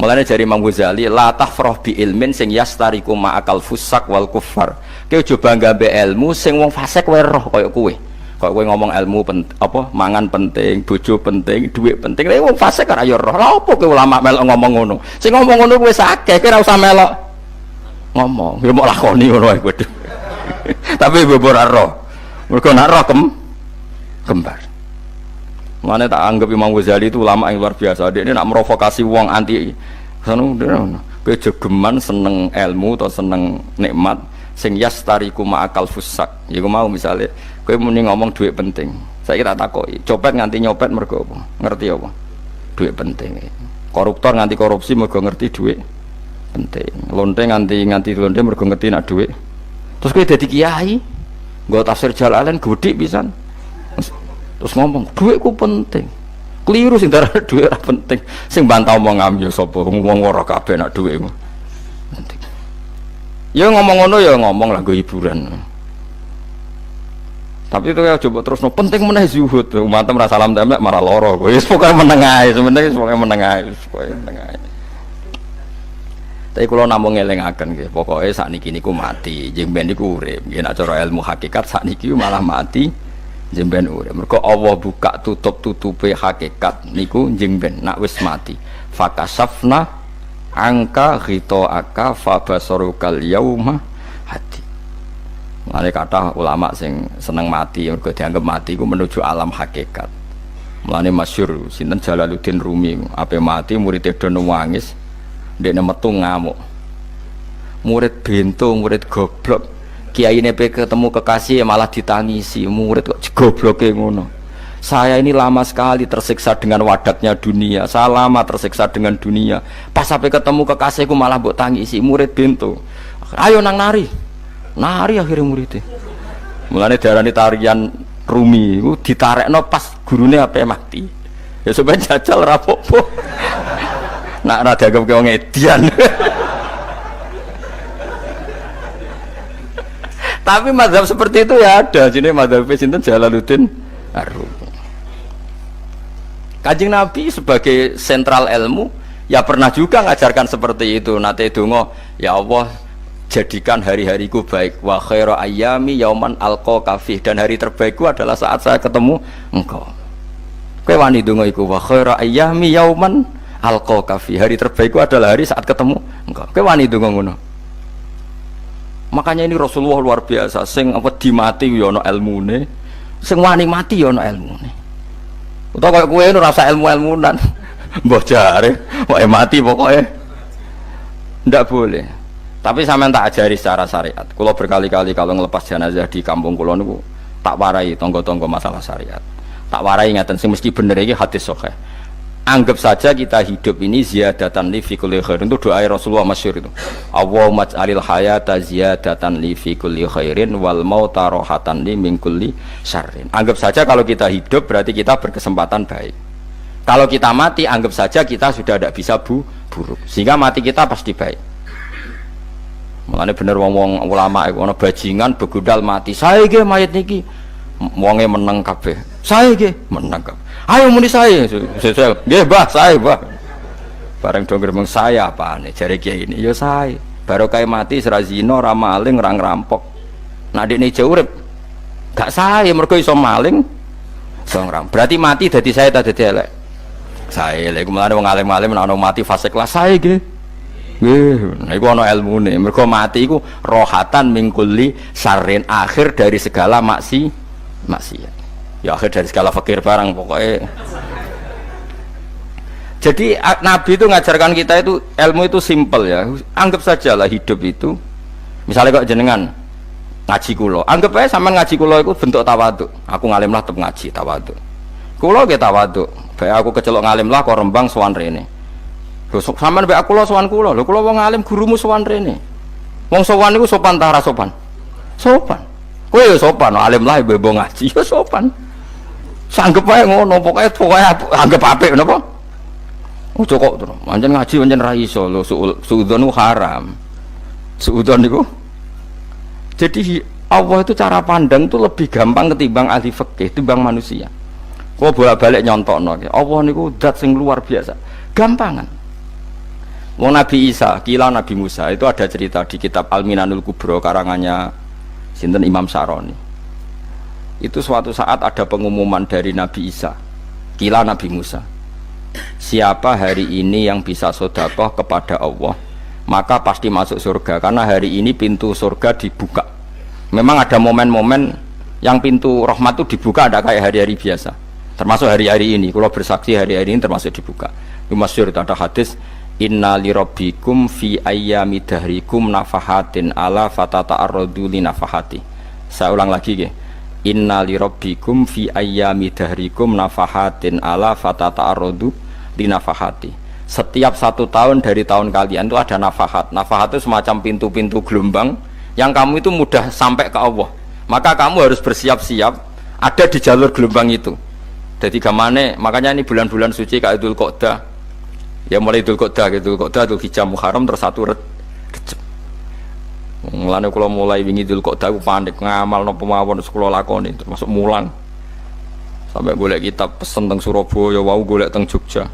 Mulane jari Imam Ghazali, la tafrah bi ilmin sing yastariku ma'akal fusak wal kufar. Kowe aja bangga be ilmu sing wong fasik wae roh kaya kowe. Kaya kowe ngomong ilmu apa mangan penting, bojo penting, dhuwit penting. Lah wong fasik ora ya roh. Lah opo kowe ulama melok ngomong ngono? Sing ngomong ngono kowe sakeh, kowe ora usah melok ngomong. Ya mok lakoni ngono wae kowe. Tapi bobor roh. Mereka nak roh kembar. Mana tak anggap Imam Ghazali itu ulama yang luar biasa. Dia ini nak merovokasi wong anti. Sanu dia jogeman seneng ilmu atau seneng nikmat. Sing yastariku ma'akal fusak. Ya aku mau misalnya, kowe muni ngomong duit penting. Saya kira takoki, copet nganti nyopet mergo apa? Ngerti apa? Duit penting. Koruptor nganti korupsi mergo ngerti duit penting. Lonte nganti lonte mergo ngerti nak duit. Terus kowe dadi kiai. Gak tafsir Jalalain gede pisan. Terus ngomong duitku penting. Keliru sing darah duit ora penting. Sing bantah omong amyo sapa wong ora kabeh nak duitmu. Penting. Ya ngomong ngono ya ngomong lah go hiburan. Tapi itu ya coba terus penting meneh zuhud. Umatem ra salam templek marah lara. Wis pokoke meneng ae, sebenarnya pokoke meneng ae, pokoke meneng ae. Tapi kalau namung ngelingaken nggih, pokoke sakniki niku mati, jeng ben niku urip. Nggih nek cara ilmu hakikat sakniki malah mati, jeng ben urip. Mergo Allah buka tutup-tutupe hakikat niku jeng ben nak wis mati. Fakasafna angka ghitaaka fabasarukal yauma hadi. Mane kata ulama sing seneng mati mergo dianggap mati iku menuju alam hakikat. Mulane masyhur sinten Jalaluddin Rumi, ape mati murid do nangis. Dia metu ngamuk, murid bento, murid goblok. Kiai ini ketemu kekasih malah ditangisi, murid kok gobloknya ngono. Saya ini lama sekali tersiksa dengan wadatnya dunia, saya lama tersiksa dengan dunia. Pas sampai ketemu kekasihku malah mbok tangisi, murid bento. Ayo nang nari akhirnya muridnya. Mulane darani tarian Rumi, itu ditarekno pas gurune ape mati. Ya sampeyan jajal rapopo. Nak ra dianggap wong edian. Tapi mazhab seperti itu ya ada. Jenenge mazhab sinten Jalaluddin Ar-Rumi. Kanjeng Nabi sebagai sentral ilmu ya pernah juga ngajarkan seperti itu. Nate donga, ya Allah jadikan hari-hariku baik. Wa khairu ayyami yauman alqa kafih, dan hari terbaikku adalah saat saya ketemu engkau. Kowe wani donga iku, wa khairu ayyami yauman alqa kafih, hari terbaikku adalah hari saat ketemu engkau. Kowe wani donga ngono. Makanya ini Rasulullah luar biasa, sing apa dimati ya ana ilmune, sing wani mati ya ana ilmune. Utawa kaya kowe ora usah ilmu-ilmunan. Mbah jare, wae mati pokoknya. Ndak boleh. Tapi sampean tak ajari secara syariat. Kula berkali-kali kalau ngelepas jenazah di kampung kula niku tak warai tonggo-tonggo masalah syariat. Tak warai ngaten sing mesti bener iki hadis sahih. Anggap saja kita hidup ini ziyadatan li fi kulli khairin, itu doa Rasulullah masyhur itu. Allahumma ij'alil hayata ziyadatan li fi kulli khairin wal mauta rahatan li min kulli syarrin. Anggap saja kalau kita hidup berarti kita berkesempatan baik. Kalau kita mati anggap saja kita sudah tidak bisa buruk. Sehingga mati kita pasti baik. Mulane bener wong-wong ulama iku ana bajingan begudal mati. Saya nggih mayit niki wonge meneng kabeh. Saya nggih meneng kabeh. Ayo muni saya. Nggih, Mbah, saya, Mbah. Bareng do gremeng saya apane jare kiai ini. Ya saya. Barokah mati ora zina, ora maling, ora ngerampok. Nek dekne jauh urip gak saya mergo iso maling, iso ngerampok. Berarti mati dadi saya ta dadi elek. Saya lek mulane wong alim-alim nek ana mati fase kelas saya nggih. Nggih, nah iku ana ilmune. Mergo mati iku rohatan mingkuli syarrin, akhir dari segala maksiat. Ya akhir dari segala fakir barang pokoknya. Jadi Nabi itu ngajarkan kita itu ilmu itu simple ya. Anggap saja lah hidup itu. Misalnya kok jenengan ngaji kulo, anggap aja sampean ngaji kulo itu bentuk tawaduk. Aku ngalim lah tetep ngaji tawaduk. Kulo ge tawaduk. Bae aku kecelok ngalim lah kok Rembang sowan rene. Lho sampean bae aku lo sowan kulo. Lho kulo wong ngalim gurumu sowan rene. Wong sowan niku sopan ta ora sopan? Sopan. Kowe ya sopan, alim lah bebo ngaji ya sopan. Sanggep ae ngono, pokoknya anggap apik napa? Ojo kok terus. Pancen ngaji pancen ra iso lho, suudzon haram. Suudzon niku. Jadi Allah itu cara pandang itu lebih gampang ketimbang ahli fikih, timbang manusia. Kok bolak-balik nyontokno ki. Allah niku zat sing luar biasa. Gampangan. Wong Nabi Isa, kila Nabi Musa itu ada cerita di kitab Al-Minanul Kubra karangannya sinten Imam Saroni. Itu suatu saat ada pengumuman dari Nabi Isa, kila Nabi Musa, siapa hari ini yang bisa sedekah kepada Allah maka pasti masuk surga, karena hari ini pintu surga dibuka. Memang ada momen-momen yang pintu rahmat itu dibuka, ada kayak hari-hari biasa, termasuk hari-hari ini. Kalau bersaksi hari-hari ini termasuk dibuka. Itu masyhur, ada hadis, inna lirabbikum fi ayyami dahrikum nafahatin ala fatata'arradu li nafahati. Saya ulang lagi ya. Inna lirabbikum fi ayyami dahrikum nafahatin ala fatata'arradu li nafahati. Setiap 1 tahun dari tahun kalian itu ada nafahat. Nafahat itu semacam pintu-pintu gelombang yang kamu itu mudah sampai ke Allah. Maka kamu harus bersiap-siap ada di jalur gelombang itu. Jadi gamane, makanya ini bulan-bulan suci kayak Dzul Qa'dah. Ya mulai Dzul Qa'dah, Dzul Hijjah, Muharram terus 1 Rejab. Mulane kula mulai wingi Dzul Qa'dah aku panik ngamal napa mawon kula lakoni termasuk mulang. Sampai golek kitab pesen teng Surabaya, wau golek teng Jogja.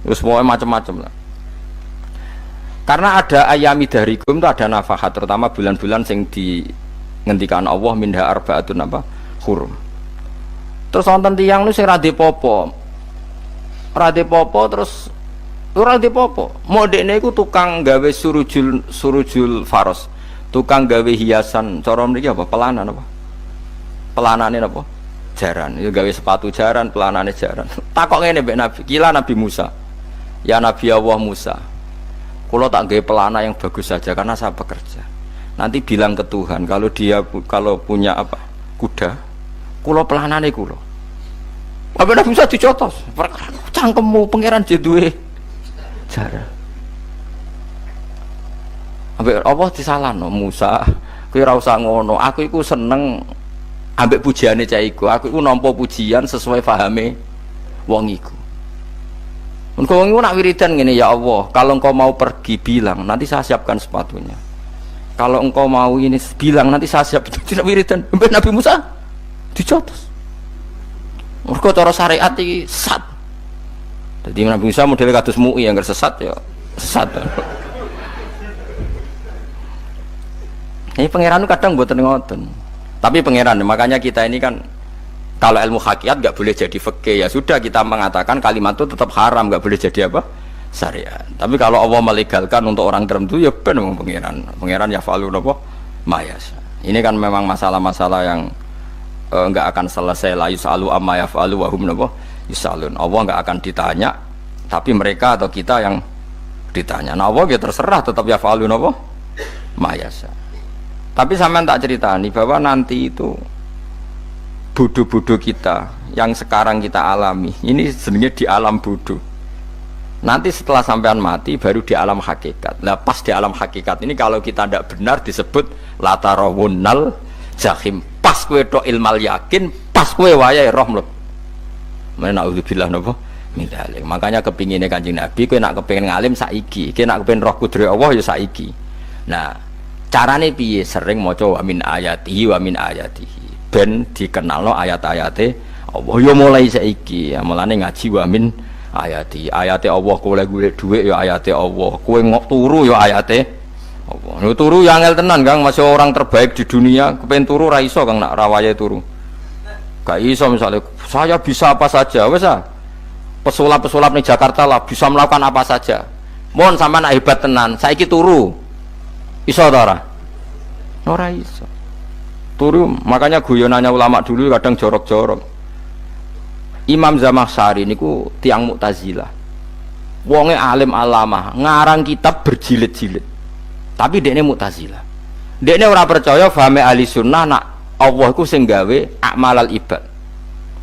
Terus pokoknya macam-macam lah. Karena ada ayami dahrikum itu ada nafahat, terutama bulan-bulan sing di ngendikan Allah minha arbaatun apa? Hurum. Terus wonten tiyang lu sing ra popo. Ra popo terus ora dipopo. Modekne iku tukang gawe surujul faros. Tukang gawe hiasan, cara mriki apa? Pelanan apa? Pelanane apa? Jaran. Ya gawe sepatu jaran, pelanane jaran. Takok ngene mbek Nabi, kila Nabi Musa. Ya Nabi Allah Musa. Kula tak gawe pelana yang bagus saja karena saya bekerja. Nanti bilang ke Tuhan kalau punya apa? Kuda. Kula pelanane kula. Apa Nabi Musa dicotos? Cangkemmu pangeran duwe jaran. Ambek apa disalahno Musa, kowe ora usah ngono. Aku iku seneng ambek pujiane cah iku. Aku iku nampa pujian sesuai pahame wong iku. Engko wong iku nak wiridan ngene, ya Allah, kalau engkau mau pergi bilang, nanti saya siapkan sepatunya. Kalau engkau mau ini bilang, nanti saya siap. Tidak wiridan. Ambek Nabi Musa dicotos. Mergo cara syariat iki sesat. Jadi Nabi Musa model kados MUI yang sesat ya sesat. Ini pangeran kadang mboten ngoten. Tapi pangeran, makanya kita ini kan kalau ilmu hakikat nggak boleh jadi fikih, ya sudah kita mengatakan kalimat itu tetap haram, nggak boleh jadi apa? Syariat. Tapi kalau Allah melegalkan untuk orang tertentu, ya benar pangeran. Pangeran ya falu napa mayas. Ini kan memang masalah-masalah yang nggak akan selesai. La yusalu amma yafalu wa hum napa yusalun. Allah nggak akan ditanya, tapi mereka atau kita yang ditanya. Nah Allah ya terserah tetap ya falu napa mayas. Tapi sampean tak ceritani bahwa nanti itu bodoh-bodoh kita yang sekarang kita alami ini sebenarnya di alam bodoh. Nanti setelah sampean mati baru di alam hakikat. Nah pas di alam hakikat ini kalau kita tidak benar disebut latarawunnal jahim. Pas kue do ilmal yakin, pas kue wayai roh mleb. Mana naudzubillah napa min dzalik. Makanya kepingine Kanjeng Nabi kue nak kepengin ngalim saiki, kue nak kepengin roh kudri Allah ya saiki. Nah carane piye? Sering maca wa min ayatihi wa min ayatihi ben dikenalno ayat-ayate Allah ya mulai saiki ya mulane ngaji wa min ayati ayate Allah kowe golek dhuwit ya ayate Allah kowe ngok turu ya ayate Allah lho turu ya angel tenan Kang masih orang terbaik di dunia kepen turu ra iso Kang nak rawaye turu gak iso misalnya saya bisa apa saja wis ah pesulap-pesulap ning Jakarta lah bisa melakukan apa saja mohon sampean hebat tenan saiki turu iso ta ora iso turu. Makanya guyonannya ulama dulu kadang jorok-jorok. Imam Zamakhsyari niku tiang Mu'tazilah wonge alim alamah ngarang kitab berjilid-jilid tapi dekne Mu'tazilah dekne ora percaya fahame ahli sunnah nak Allah iku sing gawe akmalal ibad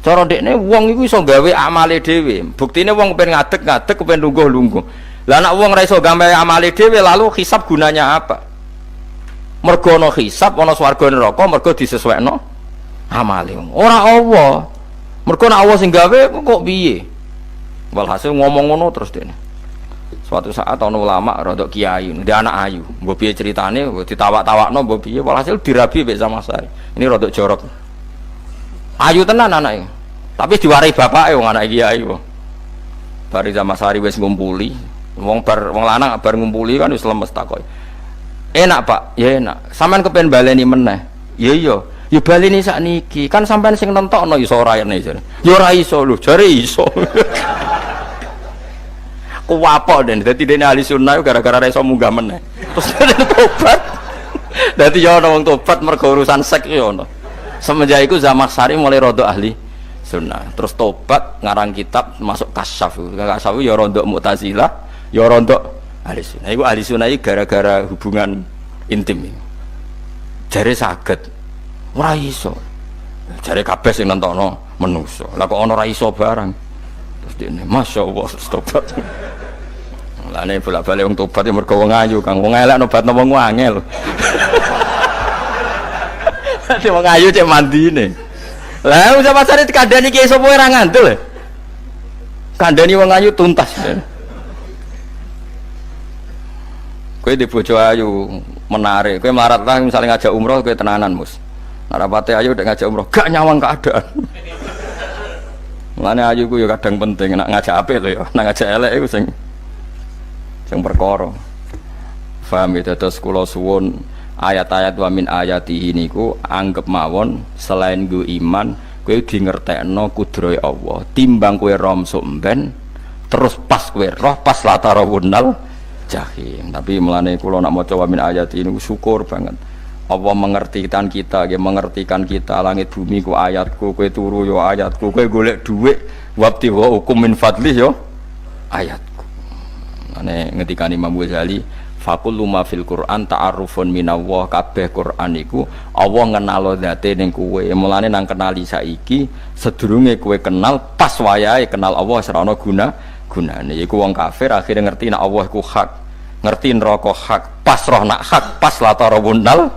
cara dekne wong iku iso gawe amale dhewe buktine wong kepen ngadeg-ngadeg kepen lungguh-lungguh lah nak wong ora iso gawe amale dhewe lalu hisab gunanya apa? Mergo ana hisab ana swarga neraka mergo disesuaikno amale ora Allah mergo nek Allah sing gawe kok piye walhasil ngomong ngono terus dene suatu saat ana ulama rodok kiai ndek anak ayu mbok piye ceritane ditawak-tawakno mbok piye walhasil dirabi mek sama saya ini rodok jorok ayu tenan anake tapi diwarai bapake wong anak kiai kok bari Zamasari wis ngumpuli wong lanang bar ngumpuli kan wis lemes takoki enak Pak, ya enak. Sampean kepen baleni meneh. Ya iya, ya baleni sakniki. Kan sampean sing nentokno iso ora rene jare. Ya ora iso lho, jare iso. Kuwapok den. Dadi dene ahli sunnah gara-gara ora iso munggah meneh. Terus tobat. Dadi ya ana wong tobat mergo urusan seks ya ono. Semenjak iku Zamakhsyari mulai rodok ahli sunnah. Terus tobat ngarang kitab masuk kasyaf. Kasyaf ya rodok Mu'tazilah, ya rodok ahli sunnah. Iku ahli sunnah iki gara-gara hubungan intim iki. Jare saged. Ora iso. Jare kabeh sing nentokno menungso. Lah kok ana ora iso barang. Terus dene masyaallah tobat. Lah nek bolak-balik wong tobat ya mergo wong ayu, Kang. Wong elek nobatno wong angel. Dadi wong ayu cek mandine. Lah usah pasare dikandani ki sapa ora ngandel. Kandani wong ayu tuntas. Kowe di bojo ayu menarik, kowe melarat lah misalnya ngajak umroh kowe tenanan mus. Narapate ayu udah ngajak umroh, gak nyawang keadaan. Mulane ayu ku ya kadang penting nak ngajak apik lho ya, nak ngajak elek iku sing perkara. Paham ya terus kula suwun ayat-ayat wa min ayatihi niku anggap mawon selain nggo iman, kowe di ngertekno kudrohe Allah. Timbang kowe romsuk mben terus pas kowe roh pas latarawunnal jahim. Tapi melane kula nak maca wa min ayat ini syukur banget Allah mengertikan kita, dia mengertikan kita langit bumi ku ayatku, kowe turu yo ayatku, kowe golek dhuwit wabti wa hukum min fadlih yo ayatku. Ane ngendikane Imam Ghazali faqul ma fil Quran ta'arufun minallah kabeh Quran iku Allah ngenalo zate ning kowe. Mulane nang kenali saiki sedurunge kowe kenal pas wayahe kenal Allah ora ana gunane. Iku wong kafir akhirnya ngerti nek Allah iku hak, ngerti neraka hak, pas roh nak hak, pas latarawunnal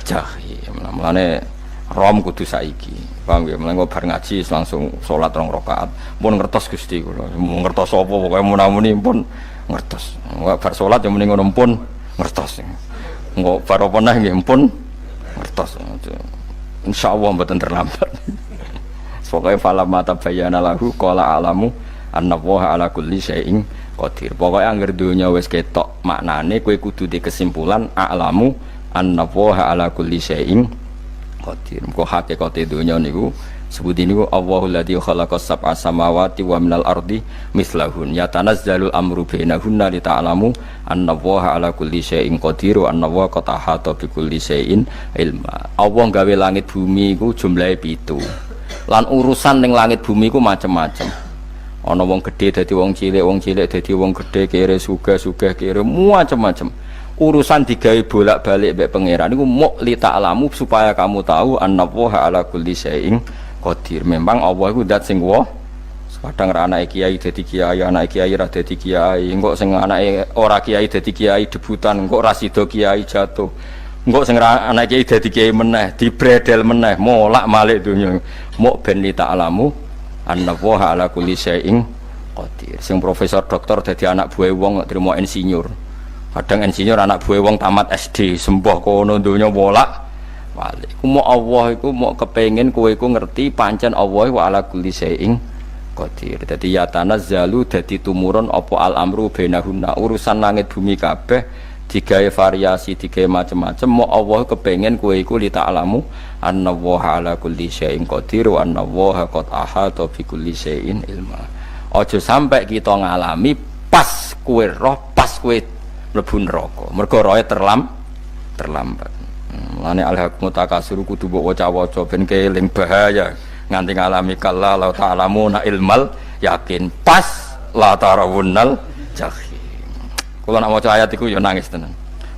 jahim. Mulane rom kudu saiki. Paham ya? Mulane bar ngaji langsung salat 2 rakaat. Pun ngertos Gusti kula. Mun ngertos apa pokoke munamuni pun ngertos. Enggak bar salat yo muni ngono pun ngertos. Engko bar apa neh nggih pun ngertos. Insyaallah mboten terlambat. Pokoke falamma tabayyana lahu qala alamu annallaha ala kulli syai'in qadir. Pokoke anggere donya wis ketok maknane kowe kudu di kesimpulan a'lamu annallaha ala kulli syai'in qadir. Kok hakikate donya niku sebut niku Allahul ladzi khalaqas sab'a samawati wa minal ardi mislahun yatanazzalul amru bainahunna li ta'lamu annallaha ala kulli syai'in qadir wa annallaha qad ahata bi kulli syai'in ilma. Allah gawe langit bumi iku jumlahe 7. Lan urusan ning langit bumi iku macam-macam. Ana wong gedhe dadi wong cilik dadi wong gedhe, kere sugih kere macam-macam. Urusan digawe bolak-balik mbek pangeran niku muk li ta'lamu supaya kamu tahu annallaha ala kulli syai'in qadir. Memang Allah iku zat sing wa. Kadang ra anake kiai dadi kiai, anake kiai ra dadi kiai, engko sing anake ora kiai dadi kiai debutan, engko ra sida kiai jatuh. Engko sing ra anake kiai dadi kiai meneh, dibredel meneh, molak-malik donya. Muk ben li ta'lamu annallaha ala kulli syai'in qadir. Sing profesor doktor dadi anak buah wong trimo insinyur. Kadang insinyur anak buah wong tamat SD, sembah kono donya bolak balik. Ku mau Allah iku mau kepengin kowe iku ngerti pancen Allah wa ala kulli syai'in qadir. Dadi ya tanazzalu dadi tumurun apa al amru bainahunna, urusan langit bumi kabeh digawe variasi, digawe macam-macam. Mau Allah kepengin kowe iku li ta'lamu annallaha ala kulli syai'in qadir wa annallaha qad ahata bi kulli syai'in ilma. Aja sampai kita ngalami pas kowe roh, pas kowe mlebu neraka. Mergo roe terlambat. Lane al-haqmu takasuru kudu mbok waca-waca ben keling bahaya nganti ngalami kala la ta'lamuna ilmal yakin pas la tarawunnal jahim. Kula nak maca ayat iku ya nangis tenan.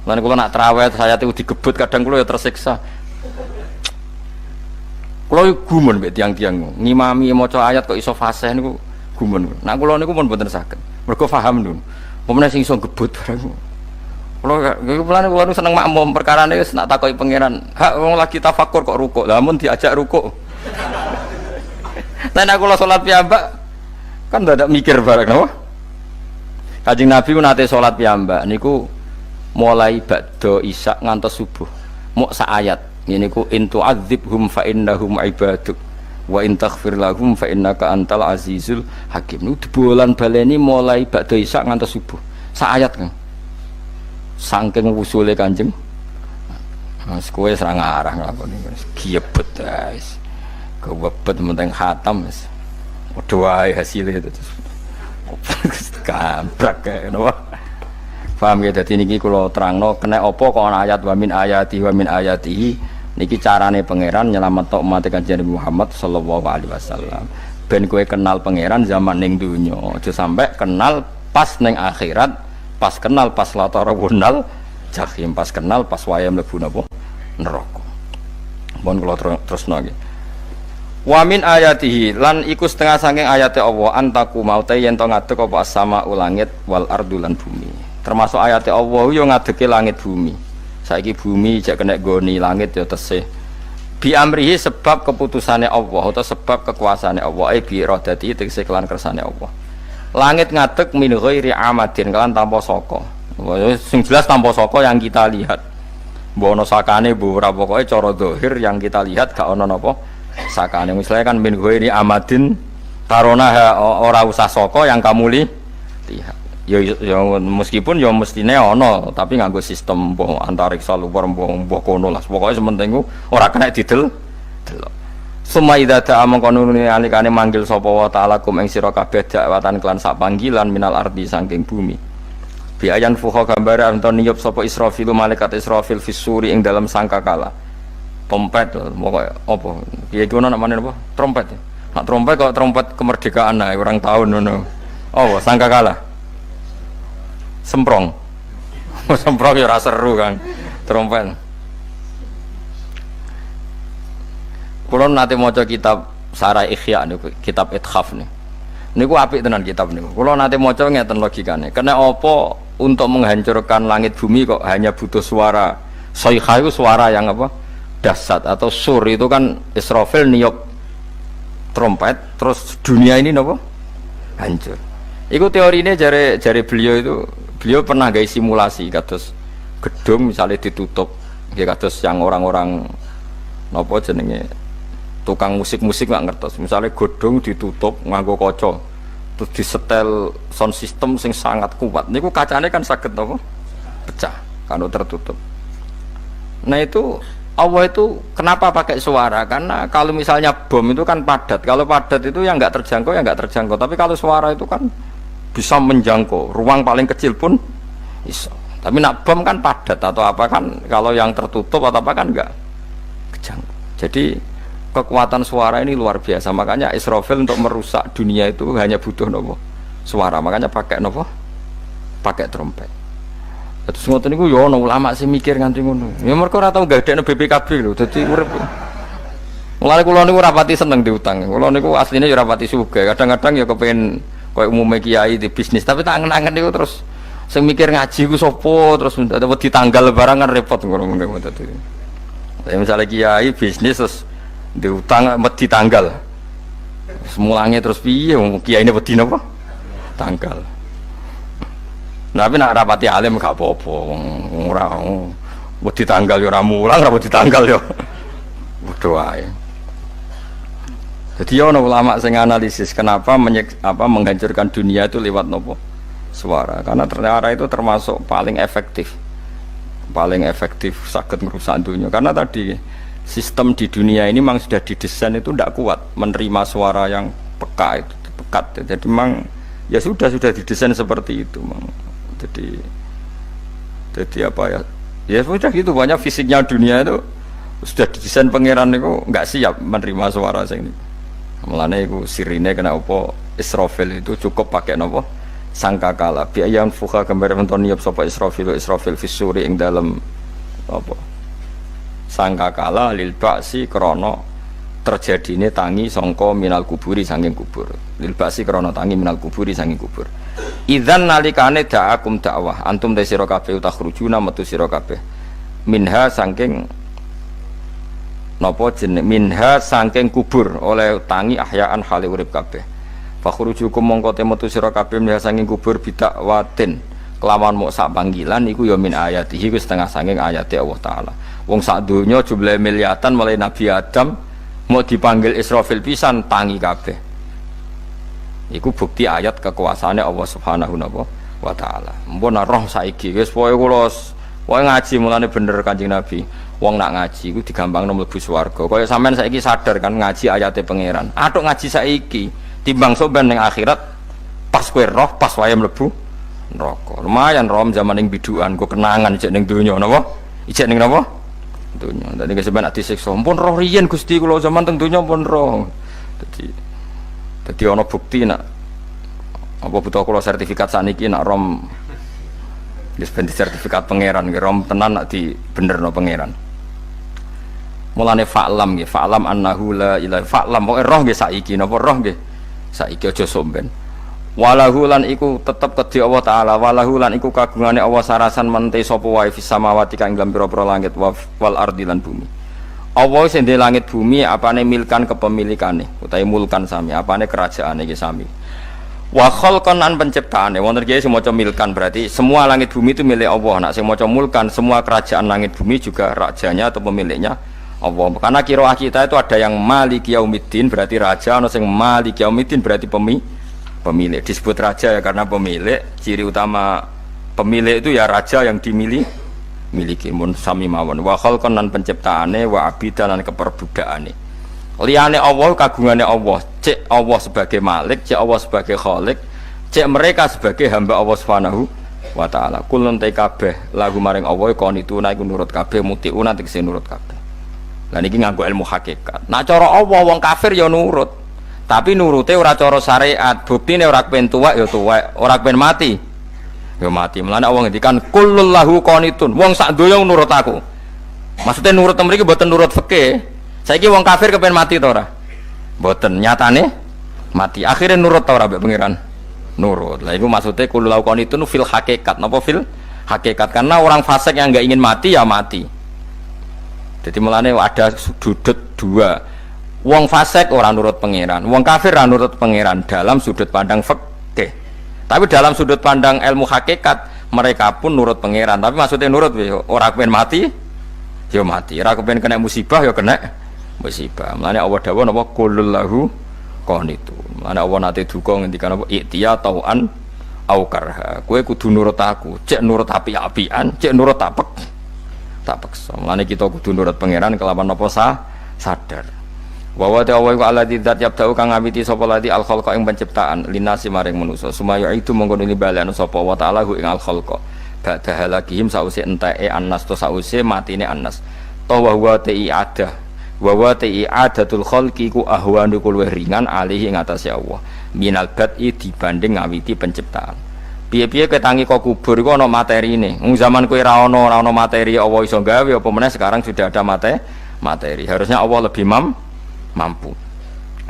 Lan kula nak traweh ayat iku digebut kadang kula ya tersiksa. Kula gumun mbek tiang-tiang ngimami maca ayat kok iso fasih niku gumun. Nak kula niku pun mboten saged. Mergo paham lho. Pemene sing iso gebut barang. Kalau seneng makmum perkara ini nak takoki pangeran, hak wong lagi tafakur kok rukuk, lah mun diajak rukuk. Nah aku lo sholat piyambak kan tidak mikir bareng, no? Kanjeng Nabi ku nate sholat piyambak, niku mulai ba'da isya ngantos subuh, mau sak ayat. Ini ku intu adzibhum fa innahum ibaduk, wa in taghfir lahum fa innaka antal azizul hakim. Niku dibolan baleni mulai ba'da isya ngantos subuh, sak ayat kan. Saking usule Kanjeng Mas kowe serang arah nglakoni giebet guys. Kewebet menting khatam wis. Padha wae hasilnya itu. Kabrak kae napa. Paham ya dadi niki kula terangno kena apa kok ana ayat wa min ayatihi niki carane pangeran nyelametno umat Kanjeng Muhammad sallallahu alaihi wasallam. Ben kowe kenal pangeran zaman ning donya, aja sampai kenal pas ning akhirat. Pas kenal pas latarawunal jahim, pas kenal pas waya mlebu napa neraka. Mohon kula terusno nggih. Wa min ayatihi lan iku setengah saking ayate Allah antaku maute yen to ngadeg apa as-sama langit wal ardu lan bumi. Termasuk ayate Allah yo ngadege langit bumi. Saiki bumi jek kena goni langit ya tesih. Bi amrihi sebab keputusane Allah atau sebab kekuasaane Allah bi iradati tegese kelan kersane Allah. Langit ngadeg min ghairi amadin kan tanpa saka. Sing jelas tanpa saka yang kita lihat. Mbok ana sakane mbok ora pokoke cara zahir yang kita lihat gak ana napa sakane. Misalnya kan min ghairi amadin tarona ora usah saka yang kamu lihat. Ya meskipun ya mestine ana tapi nganggo sistem mbok antariksa luar mbok kono lah. Pokoke sementing ora kena didel delok. Summa idza ta'a mangkonune alikane manggil sapa wa ta'ala kum ing sira kabeh dakwatan kelan sak panggilan minal ardi saking bumi. Bi ayan fuha gambare anton niyup sapa Israfil malaikat Israfil fisuri ing dalam sangkakala. Trompet pokoke apa? Piye iki ono namane apa? Trompet. Nak trompet kok trompet kemerdekaan ae orang tahun ngono. Oh, sangkakala. Semprong. Semprong ya ora seru kan. Trompet. Kalau nanti maca kitab Sarah Ikhya niku, kitab Ithaf nih. Niku apik tenan kitab niku. Kalau nanti maca ngeten logikane. Kena apa untuk menghancurkan langit bumi kok hanya butuh suara. Sayha itu suara yang apa? Dahsyat atau sur itu kan Israfil niup trompet terus dunia ini napa? Hancur. Iku teorinya jare beliau pernah gawe simulasi kados gedung misalnya ditutup. Ya kados yang orang-orang napa jenenge tukang musik-musik nggak ngertos, misalnya godong ditutup nganggo kaca terus disetel sound system sing sangat kuat niku kacane kan saged apa pecah kalau tertutup. Nah itu Allah itu kenapa pakai suara? Karena kalau misalnya bom itu kan padat. Kalau padat itu yang nggak terjangkau, ya nggak terjangkau. Tapi kalau suara itu kan bisa menjangkau. Ruang paling kecil pun bisa. Tapi nak bom kan padat atau apa kan? Kalau yang tertutup atau apa kan nggak kejangkau. Jadi kekuatan suara ini luar biasa. Makanya Israfil untuk merusak dunia itu hanya butuh nopo suara. Makanya pakai nopo, pakai trompet. Terus ngoten niku ya ana ulama sing mikir nganti ngono. Ya mergo ora tau gadekno BPKB lho. Dadi urip. Mulane kula niku ora pati seneng diutang. Kula niku asline ya ora pati sugih. Kadang-kadang ya kepengin koyo umume kiai di bisnis, tapi tak angen-angen niku terus sing mikir ngaji ku sapa terus wedi tanggal barang kan repot ngono dadi. Saya misalnya kiai bisnis terus diutang wedi tanggal. Semulange terus piye kiyaine wedi napa? Tanggal. Tapi nak rapati alim gak apa-apa, ora wedi tanggal ya ora mulang, ora wedi tanggal ya bodo wae. Jadi ana ulama sing analisis kenapa menghancurkan dunia itu lewat nopo? Suara. Karena ternyata itu termasuk paling efektif saged merusak dunia. Karena tadi sistem di dunia ini memang sudah didesain itu tidak kuat menerima suara yang pekat. Jadi memang ya sudah didesain seperti itu, memang. Jadi apa ya? Ya sudah gitu, banyak fisiknya dunia itu sudah didesain pangeran itu nggak siap menerima suara sing ini. Mulane iku sirine kena apa Israfil itu cukup pakai nopo sangkakala. Biayan fuha gambar menton niap sapa Israfil fisuri ing dalam apa sangkakala lil ba'si krana terjadine tangi sangka minal kuburi saking kubur. Lil ba'si krana tangi minal kuburi saking kubur. Idzan nalikane da'akum dakwah antum te sira kabeh takhrujuna metu sira kabeh minha saking napa jeneng minha saking kubur oleh tangi ahyaan hale urip kabeh fakhrujukum mongko te metu sira kabeh minha saking kubur bidakwatin kelawan mok sak panggilan iku ya min ayatihi ku setengah saking ayate Allah taala wong sak donya jumlah miliatan mulai Nabi Adam mau dipanggil Israfil pisan tangi kabeh. Iku bukti ayat kekuasaannya Allah Subhanahu wa taala. Mpun roh saiki wis pokoke kula ngaji mulane bener Kanjeng Nabi. Wong nak ngaji iku digampangno mlebu swarga. Kaya sampean saiki sadar kan ngaji ayate pangeran. Atuk ngaji saiki timbang soben ning akhirat pas kowe roh pas wae mlebu neraka. Lumayan rom zaman ning bidukan kok kenangan ijek ning donya napa? Ijek ning napa? Donya. Dadi sampean nak disiksa. Mpun roh riyen Gusti kula zaman teng donya pun roh. Jadi ono bukti nak apa butuh kula sertifikat saniki nak rom wis ben sertifikat pangeran nggih rom tenan nak di benerno pangeran. Mulane fa'lam nggih fa'lam annahu la ilaha fa'lam pokoke roh nggih saiki napa roh nggih saiki aja somben. Walahu lan iku tetep kedhi Allah taala walahu lan iku kagungane Allah sarasan mente sapa wae fis samawati kang ing pira-pira langit wal ardi lan bumi. Allah sing di langit bumi apane milkan kepemilikane utawi mulkan sami apane kerajaane iki sami wa khalqan an penciptaane wonten kiye sing maca milkan berarti semua langit bumi itu milik Allah. Nak sing maca mulkan semua kerajaan langit bumi juga rajanya atau pemiliknya Allah. Karena qiraah kita itu ada yang Malik Yaumiddin berarti raja, ana sing Malik Yaumiddin berarti pemilik. Disebut raja ya karena pemilik, ciri utama pemilik itu ya raja yang miliki mun sami mawon wa khalqan lan penciptaane wa abidan lan keperbudakane liyane Allah kagungane Allah cek Allah sebagai malik cek Allah sebagai khalik cek mereka sebagai hamba Allah Subhanahu wa taala kulun te kabeh lagu maring Allah konituna iku nurut kabeh mutiuna tegese nurut kabeh lan iki nganggo ilmu hakikat nak cara Allah wong kafir ya nurut tapi nurute ora cara syariat buktine ora kepen tuwek ya tuwek ora kepen mati ya mati. Mulane Allah ngendikan kullul lahu qanitun. Wong sak donya nurut aku. Maksudnya nurut mriki mboten nurut fikih. Saiki wong kafir kepen mati ta ora? Mboten, nyatane mati. Akhirnya nurut ta ora mbek pangeran? Nurut. Lah iku maksudnya kullul lahu qanitun fil hakikat. Napa fil hakikat? Karena orang fasik yang enggak ingin mati ya mati. Jadi mulane ada sudut dua. Wong fasik ora nurut pangeran, wong kafir ora nurut pangeran dalam sudut pandang fikih. Tapi dalam sudut pandang ilmu hakikat mereka pun nurut pangeran. Tapi maksudnya nurut orang kepen mati, ya mati. Orang kepen kena musibah, ya kena musibah. Mulane Allah dawuh napa qulul lahu qanitun. Mulane Allah nate duka ngendikan apa iktiya tauan au karha. Kowe kudu nurut aku. Cek nurut api-apian, cek nurut apek tak paksa. Mulane kita kudu nurut pangeran kelawan apa sadar. Wa wa ta'ala iku alladzi dzat yabda'u kang ngawiti sapa lati al khalqa ing penciptaan linasi maring manusa sumaya itu mongko nuli balekno sapa wa ta'ala ing al khalqa ba'da halakihim sause enteke annas to sause matine annas to wa wa ta'iadah wa wa ta'iadatul khalqi ku ahwanu luwih ringan alihi ing atase Allah minal bad'i dibanding ngawiti penciptaan. Piye-piye ketangi kok kubur iku ana materine. Wong zaman kowe ra ana materi Allah iso gawe apa meneh sekarang sudah ada materi. Harusnya Allah lebih mampu.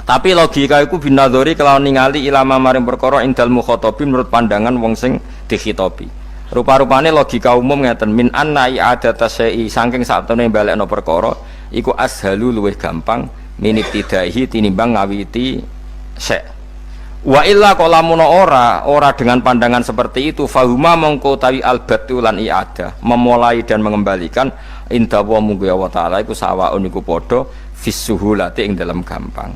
Tapi logika iku binadzori kelawan ningali ilama maring perkara indal mukhatabin menurut pandangan wong sing dikhitobi. Rupa-rupane logika umum ngeten min anna i'adata syai'i saking satune balekno perkara iku ashalu luwih gampang minibtidaihi tinimbang ngawiti syai'. Wa illa qalamun ora dengan pandangan seperti itu fahuma mongko tawi albatu lan i'adah memulai dan mengembalikan inda wa munggu ya wa ta'ala iku sawaun iku padha fisuhulati ing dalam gampang.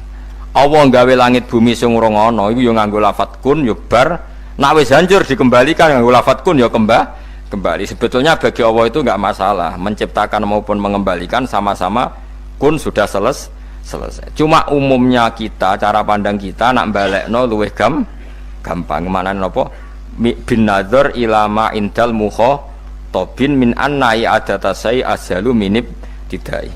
Allah gawe langit bumi sing ora ana iku ya nganggo lafat kun ya bar, nek wis hancur dikembalikan nganggo lafat kun ya kembali. Sebetulnya bagi Allah itu enggak masalah, menciptakan maupun mengembalikan sama-sama kun sudah selesai. Cuma umumnya kita, cara pandang kita nak balekno luwih gampang. Maknane napa? Bin nadzar ilama indal mukhatabin min anna i'adatasai ashalu minib tidai.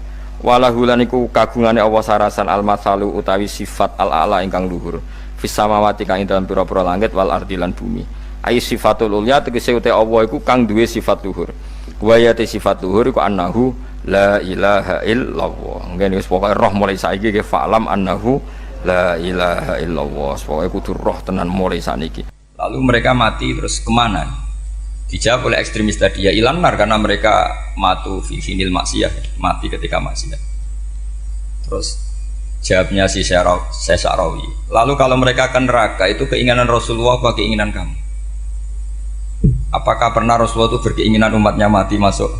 Walahu lan iku kagungane Allah sarasan al-matsalu utawi sifat al-a'la ingkang luhur fis samawati kang ing dalam pira-pira langit wal ardi lan bumi ai sifatul ulya tegese uta Allah iku kang duwe sifat luhur wa ya sifat luhur iku annahu la ilaha illallah ngene wis pokoke roh mulai saiki ke fa'lam annahu la ilaha illallah pokoke kudu roh tenan mulai saniki. Lalu mereka mati terus kemana? Dijawab oleh ekstremis tadi ya ilang nar karena mereka matu fi hinil maksiyah, mati ketika maksiat. Terus jawabnya si Syarawi, lalu kalau mereka akan neraka itu keinginan Rasulullah apa keinginan kamu? Apakah pernah Rasulullah itu berkeinginan umatnya mati masuk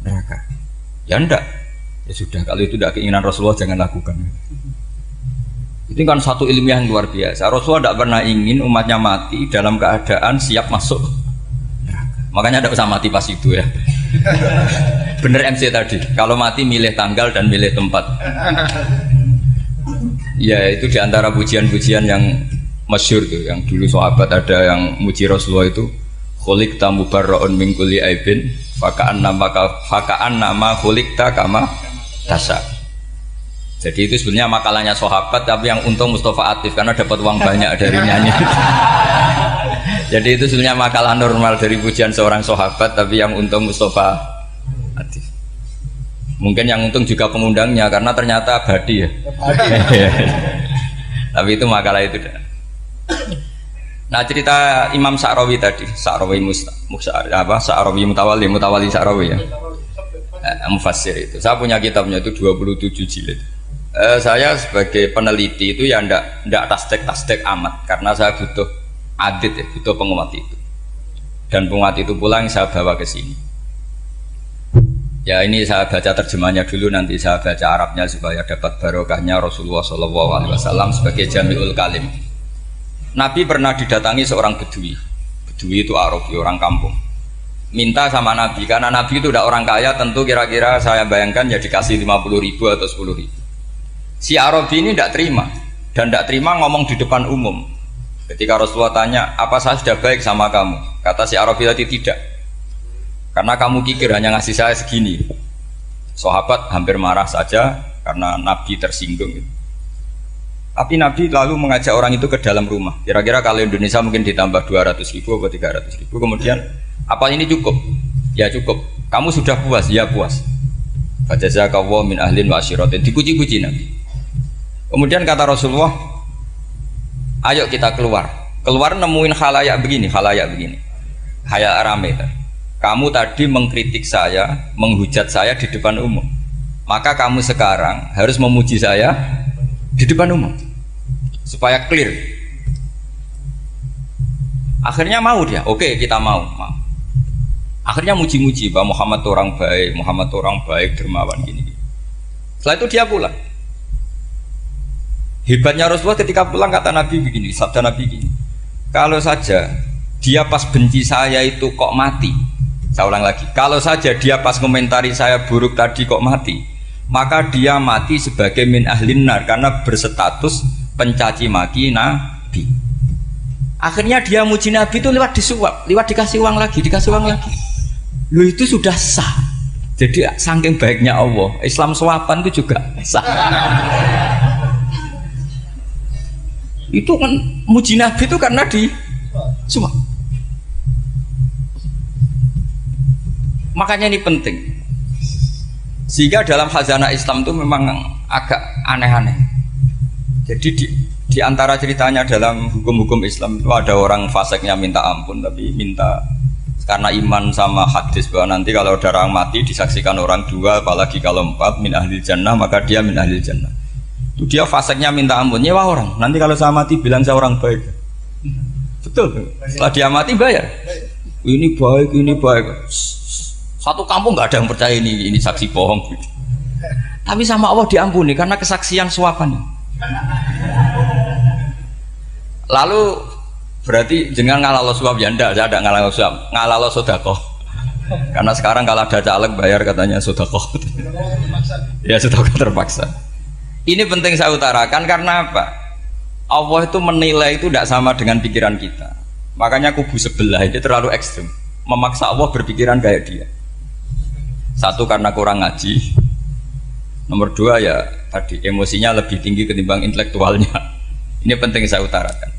neraka? Ya enggak. Ya sudah, kalau itu tidak keinginan Rasulullah jangan lakukan. Itu kan satu ilmiah yang luar biasa. Rasulullah tidak pernah ingin umatnya mati dalam keadaan siap masuk. Makanya tidak usah mati pas itu ya. Bener MC tadi, kalau mati milih tanggal dan milih tempat. Ya itu diantara pujian-pujian yang masyhur tuh, yang dulu sahabat ada yang muji Rasulullah itu khuliqta mubarra'un min kulli aibin faka'an nama khuliqta kama tasha. Jadi itu sebenarnya makalahnya sahabat, tapi yang untung Mustafa Atif karena dapat uang banyak dari nyanyi. Jadi itu sebenarnya makalah normal dari pujian seorang sahabat, tapi yang untung Mustafa Atif. Mungkin yang untung juga pengundangnya karena ternyata abadi ya. Tapi itu makalah itu. Nah cerita Imam Syarawi tadi, Syarawi Syarawi Mutawali Syarawi ya. Mufassir itu. Saya punya kitabnya itu 27 jilid. Saya sebagai peneliti itu ya ndak tasdek amat karena saya butuh adit ya, butuh penguat itu. Dan penguat itu pula yang saya bawa ke sini. Ya ini saya baca terjemahnya dulu, nanti saya baca Arabnya supaya dapat barokahnya Rasulullah SAW sebagai Jami'ul Kalim. Nabi pernah didatangi seorang bedui. Bedui itu Arabi, orang kampung. Minta sama Nabi, karena Nabi itu udah orang kaya, tentu kira-kira saya bayangkan ya dikasih 50.000 atau 10.000. Si Arabi ini tidak terima, dan tidak terima ngomong di depan umum. Ketika Rasulullah tanya, apa saya sudah baik sama kamu? Kata si Arabi tadi tidak, karena kamu kikir hanya ngasih saya segini. Sahabat hampir marah saja karena Nabi tersinggung. Tapi Nabi lalu mengajak orang itu ke dalam rumah. Kira-kira kalau Indonesia mungkin ditambah 200.000 atau 300.000. Kemudian, apa ini cukup? Ya cukup. Kamu sudah puas? Ya puas. Fajazakallahu min ahlin wa asyiratin. Dipuji-puji Nabi. Kemudian kata Rasulullah, ayo kita keluar. Keluar nemuin khalayak begini. Khalayak rame. Kamu tadi mengkritik saya, menghujat saya di depan umum. Maka kamu sekarang harus memuji saya di depan umum supaya clear. Akhirnya mau dia, oke kita mau. Akhirnya muji-muji bahwa Muhammad orang baik, dermawan gini. Setelah itu dia pulang. Hebatnya Rasulullah ketika pulang kata Nabi begini, sabda Nabi begini, kalau saja dia pas benci saya itu kok mati, Saya ulang lagi, kalau saja dia pas komentari saya buruk tadi kok mati, maka dia mati sebagai min ahlin nar karena berstatus pencaci maki Nabi. Akhirnya dia muji Nabi itu lewat disuap, lewat dikasih uang lagi. Lu itu sudah sah. Jadi saking baiknya Allah, Islam suapan itu juga sah. Itu kan muji Nabi itu karena disuap. Makanya ini penting. Sehingga dalam khazanah Islam itu memang agak aneh-aneh. Jadi di antara ceritanya dalam hukum-hukum Islam itu ada orang fasiknya minta ampun, tapi minta karena iman sama hadis bahwa nanti kalau ada orang mati disaksikan orang dua, apalagi kalau empat min ahlil jannah, maka dia min ahlil jannah. Itu dia fasiknya minta ampun, nyewa orang. Nanti kalau saya mati bilang saya orang baik. Betul. Setelah dia mati bayar. Ini baik, ini baik. Satu kampung nggak ada yang percaya ini saksi bohong. Tapi sama Allah diampuni karena kesaksian suapan. Lalu berarti jangan ngalalo suap ya ndak, saya tidak ngalalo suap, ngalalo sedekah. Karena sekarang kalau ada caleg bayar katanya sedekah. Ya sedekah terpaksa. Ini penting saya utarakan karena apa? Allah itu menilai itu tidak sama dengan pikiran kita. Makanya kubu sebelah itu terlalu ekstrim, memaksa Allah berpikiran kayak dia. Satu karena kurang ngaji, nomor dua ya tadi emosinya lebih tinggi ketimbang intelektualnya. Ini penting saya utarakan.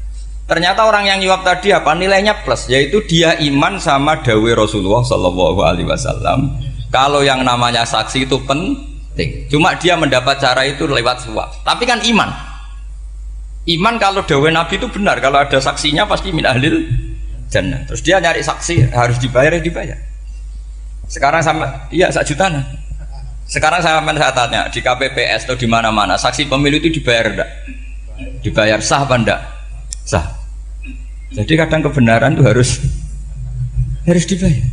Ternyata orang yang nyuap tadi apa nilainya plus, yaitu dia iman sama dawai Rasulullah Shallallahu Alaihi Wasallam. Kalau yang namanya saksi itu penting, cuma dia mendapat cara itu lewat suap. Tapi kan iman kalau dawai Nabi itu benar, kalau ada saksinya pasti min ahlil jannah. Terus dia nyari saksi harus dibayar, ya dibayar. Sekarang sama, iya 1 juta. Sekarang saya tanya di KPPS atau di mana-mana saksi pemilu itu dibayar enggak? Dibayar sah apa enggak? Sah. Jadi kadang kebenaran itu harus dibayar.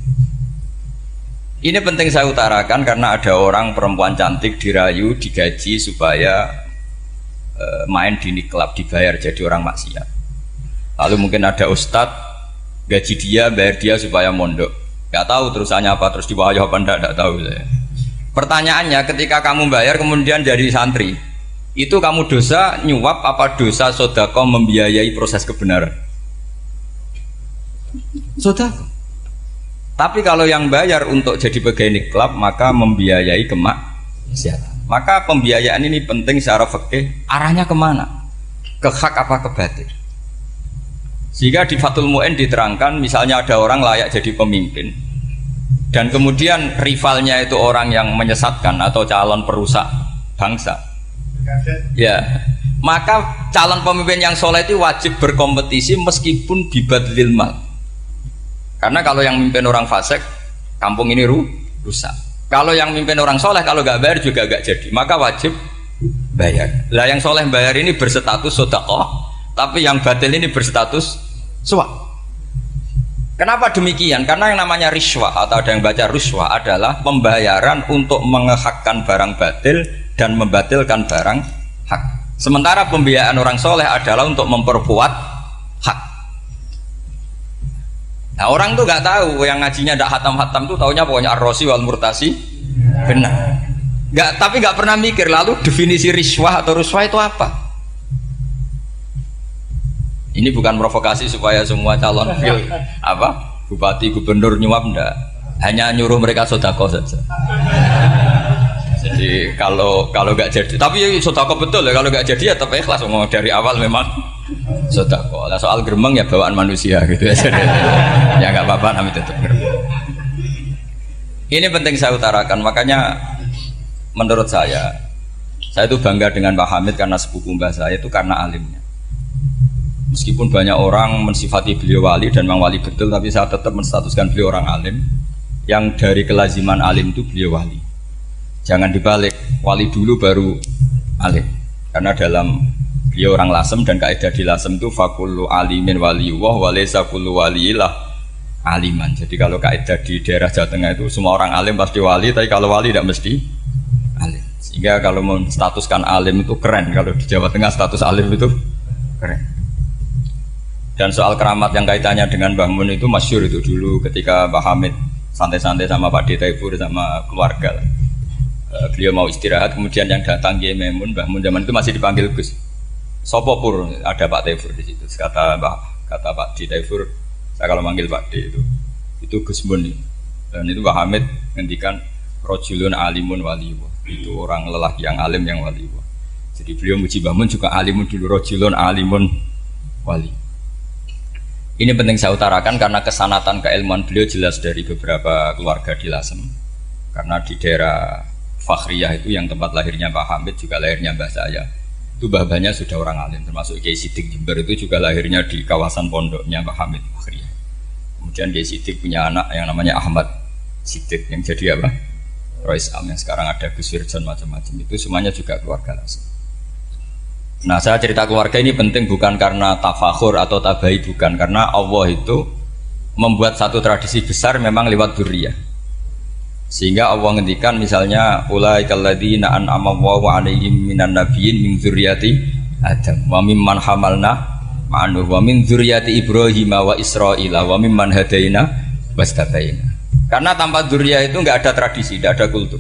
Ini penting saya utarakan karena ada orang perempuan cantik dirayu, digaji supaya main di klub dibayar jadi orang maksiat. Lalu mungkin ada ustadz gaji dia, bayar dia supaya mondok. Gak tahu terusannya apa, terus diwayah apa enggak tahu saya. Pertanyaannya ketika kamu bayar kemudian jadi santri, itu kamu dosa nyuap apa dosa sodako membiayai proses kebenaran? Sodako. Tapi kalau yang bayar untuk jadi pegawai klub maka membiayai kemaksiatan. Maka pembiayaan ini penting secara fikih, arahnya kemana? Ke hak apa ke batil? Sehingga di Fathul Mu'in diterangkan misalnya ada orang layak jadi pemimpin dan kemudian rivalnya itu orang yang menyesatkan atau calon perusak bangsa, ya maka calon pemimpin yang soleh itu wajib berkompetisi meskipun bibadlil mal. Karena kalau yang mimpin orang fasik kampung ini rusak, kalau yang mimpin orang soleh kalau nggak bayar juga nggak jadi, maka wajib bayar. Lah yang soleh bayar ini berstatus sedekah, tapi yang batil ini berstatus suap. Kenapa demikian? Karena yang namanya riswah atau ada yang baca ruswah adalah pembayaran untuk mengehakkan barang batil dan membatilkan barang hak. Sementara pembiayaan orang soleh adalah untuk memperkuat hak. Nah orang tuh nggak tahu, yang ngajinya tidak hatam-hatam tuh taunya pokoknya ar-rosi wal murtasi benar. Tapi nggak pernah mikir lalu definisi riswah atau ruswah itu apa? Ini bukan provokasi supaya semua calon bupati gubernur nyuap enggak, hanya nyuruh mereka sodako saja. Jadi kalau nggak jadi, tapi sodako betul ya, kalau nggak jadi ya tetap ikhlas, ngomong dari awal memang sodako. Nah, soal geremeng ya bawaan manusia gitu ya. Ya nggak apa-apa, namanya tetap geremeng. Ini penting saya utarakan, makanya menurut saya itu bangga dengan Pak Hamid karena sepupu mbah saya itu karena alimnya. Meskipun banyak orang mensifati beliau wali dan memang wali betul, tapi saya tetap menstatuskan beliau orang alim yang dari kelaziman alim itu beliau wali. Jangan dibalik, wali dulu baru alim. Karena dalam beliau orang lasem dan kaidah di lasem itu fakullu alimin waliyullah walaysa kullu waliillah aliman. Jadi kalau kaidah di daerah Jawa Tengah itu semua orang alim pasti wali, tapi kalau wali tidak mesti alim. Sehingga kalau menstatuskan alim itu keren, kalau di Jawa Tengah status alim itu keren. Dan soal keramat yang kaitannya dengan Mbah Mun itu masyhur itu dulu ketika Mbah Hamid santai-santai sama Pak Taifur sama keluarga. Beliau mau istirahat, kemudian yang datang Kiai Maimun, Mbah Mun zaman itu masih dipanggil Gus. Sopo pur, ada Pak Taifur di situ. Kata Pak Taifur, saya kalau manggil Pak D itu Gus Mun. Dan itu Mbah Hamid ngendikan rojulun alimun waliwa. Itu orang lelaki yang alim yang waliwa. Jadi beliau muji Mbah Mun juga alimun dulu, rojulun alimun wali. Ini penting saya utarakan karena kesanatan keilmuan beliau jelas dari beberapa keluarga di Lasem. Karena di daerah Fakhriyah itu yang tempat lahirnya Pak Hamid juga lahirnya mbah saya. Itu mbah-mbahnya sudah orang alim, termasuk Kiai Sidik Jember itu juga lahirnya di kawasan pondoknya Pak Hamid Fakhriyah. Kemudian Kiai Sidik punya anak yang namanya Ahmad Sidik yang jadi apa? Rois Am yang sekarang ada Gus Firjon macam-macam itu semuanya juga keluarga Lasem. Nah saya cerita keluarga ini penting bukan karena tafakhur atau tabai, bukan, karena Allah itu membuat satu tradisi besar memang lewat dzurriyyah. Sehingga Allah ngendikan misalnya ulaikal ladzina an'ama Allahu 'alaihim minan nabiyyin min dzurriyyati Adam wa mimman hamalna ma'anuh wa min dzurriyyati Ibrahim wa Israila wa mimman hadaina wastabaina. Karena tanpa dzurriyyah itu enggak ada tradisi, enggak ada kultur.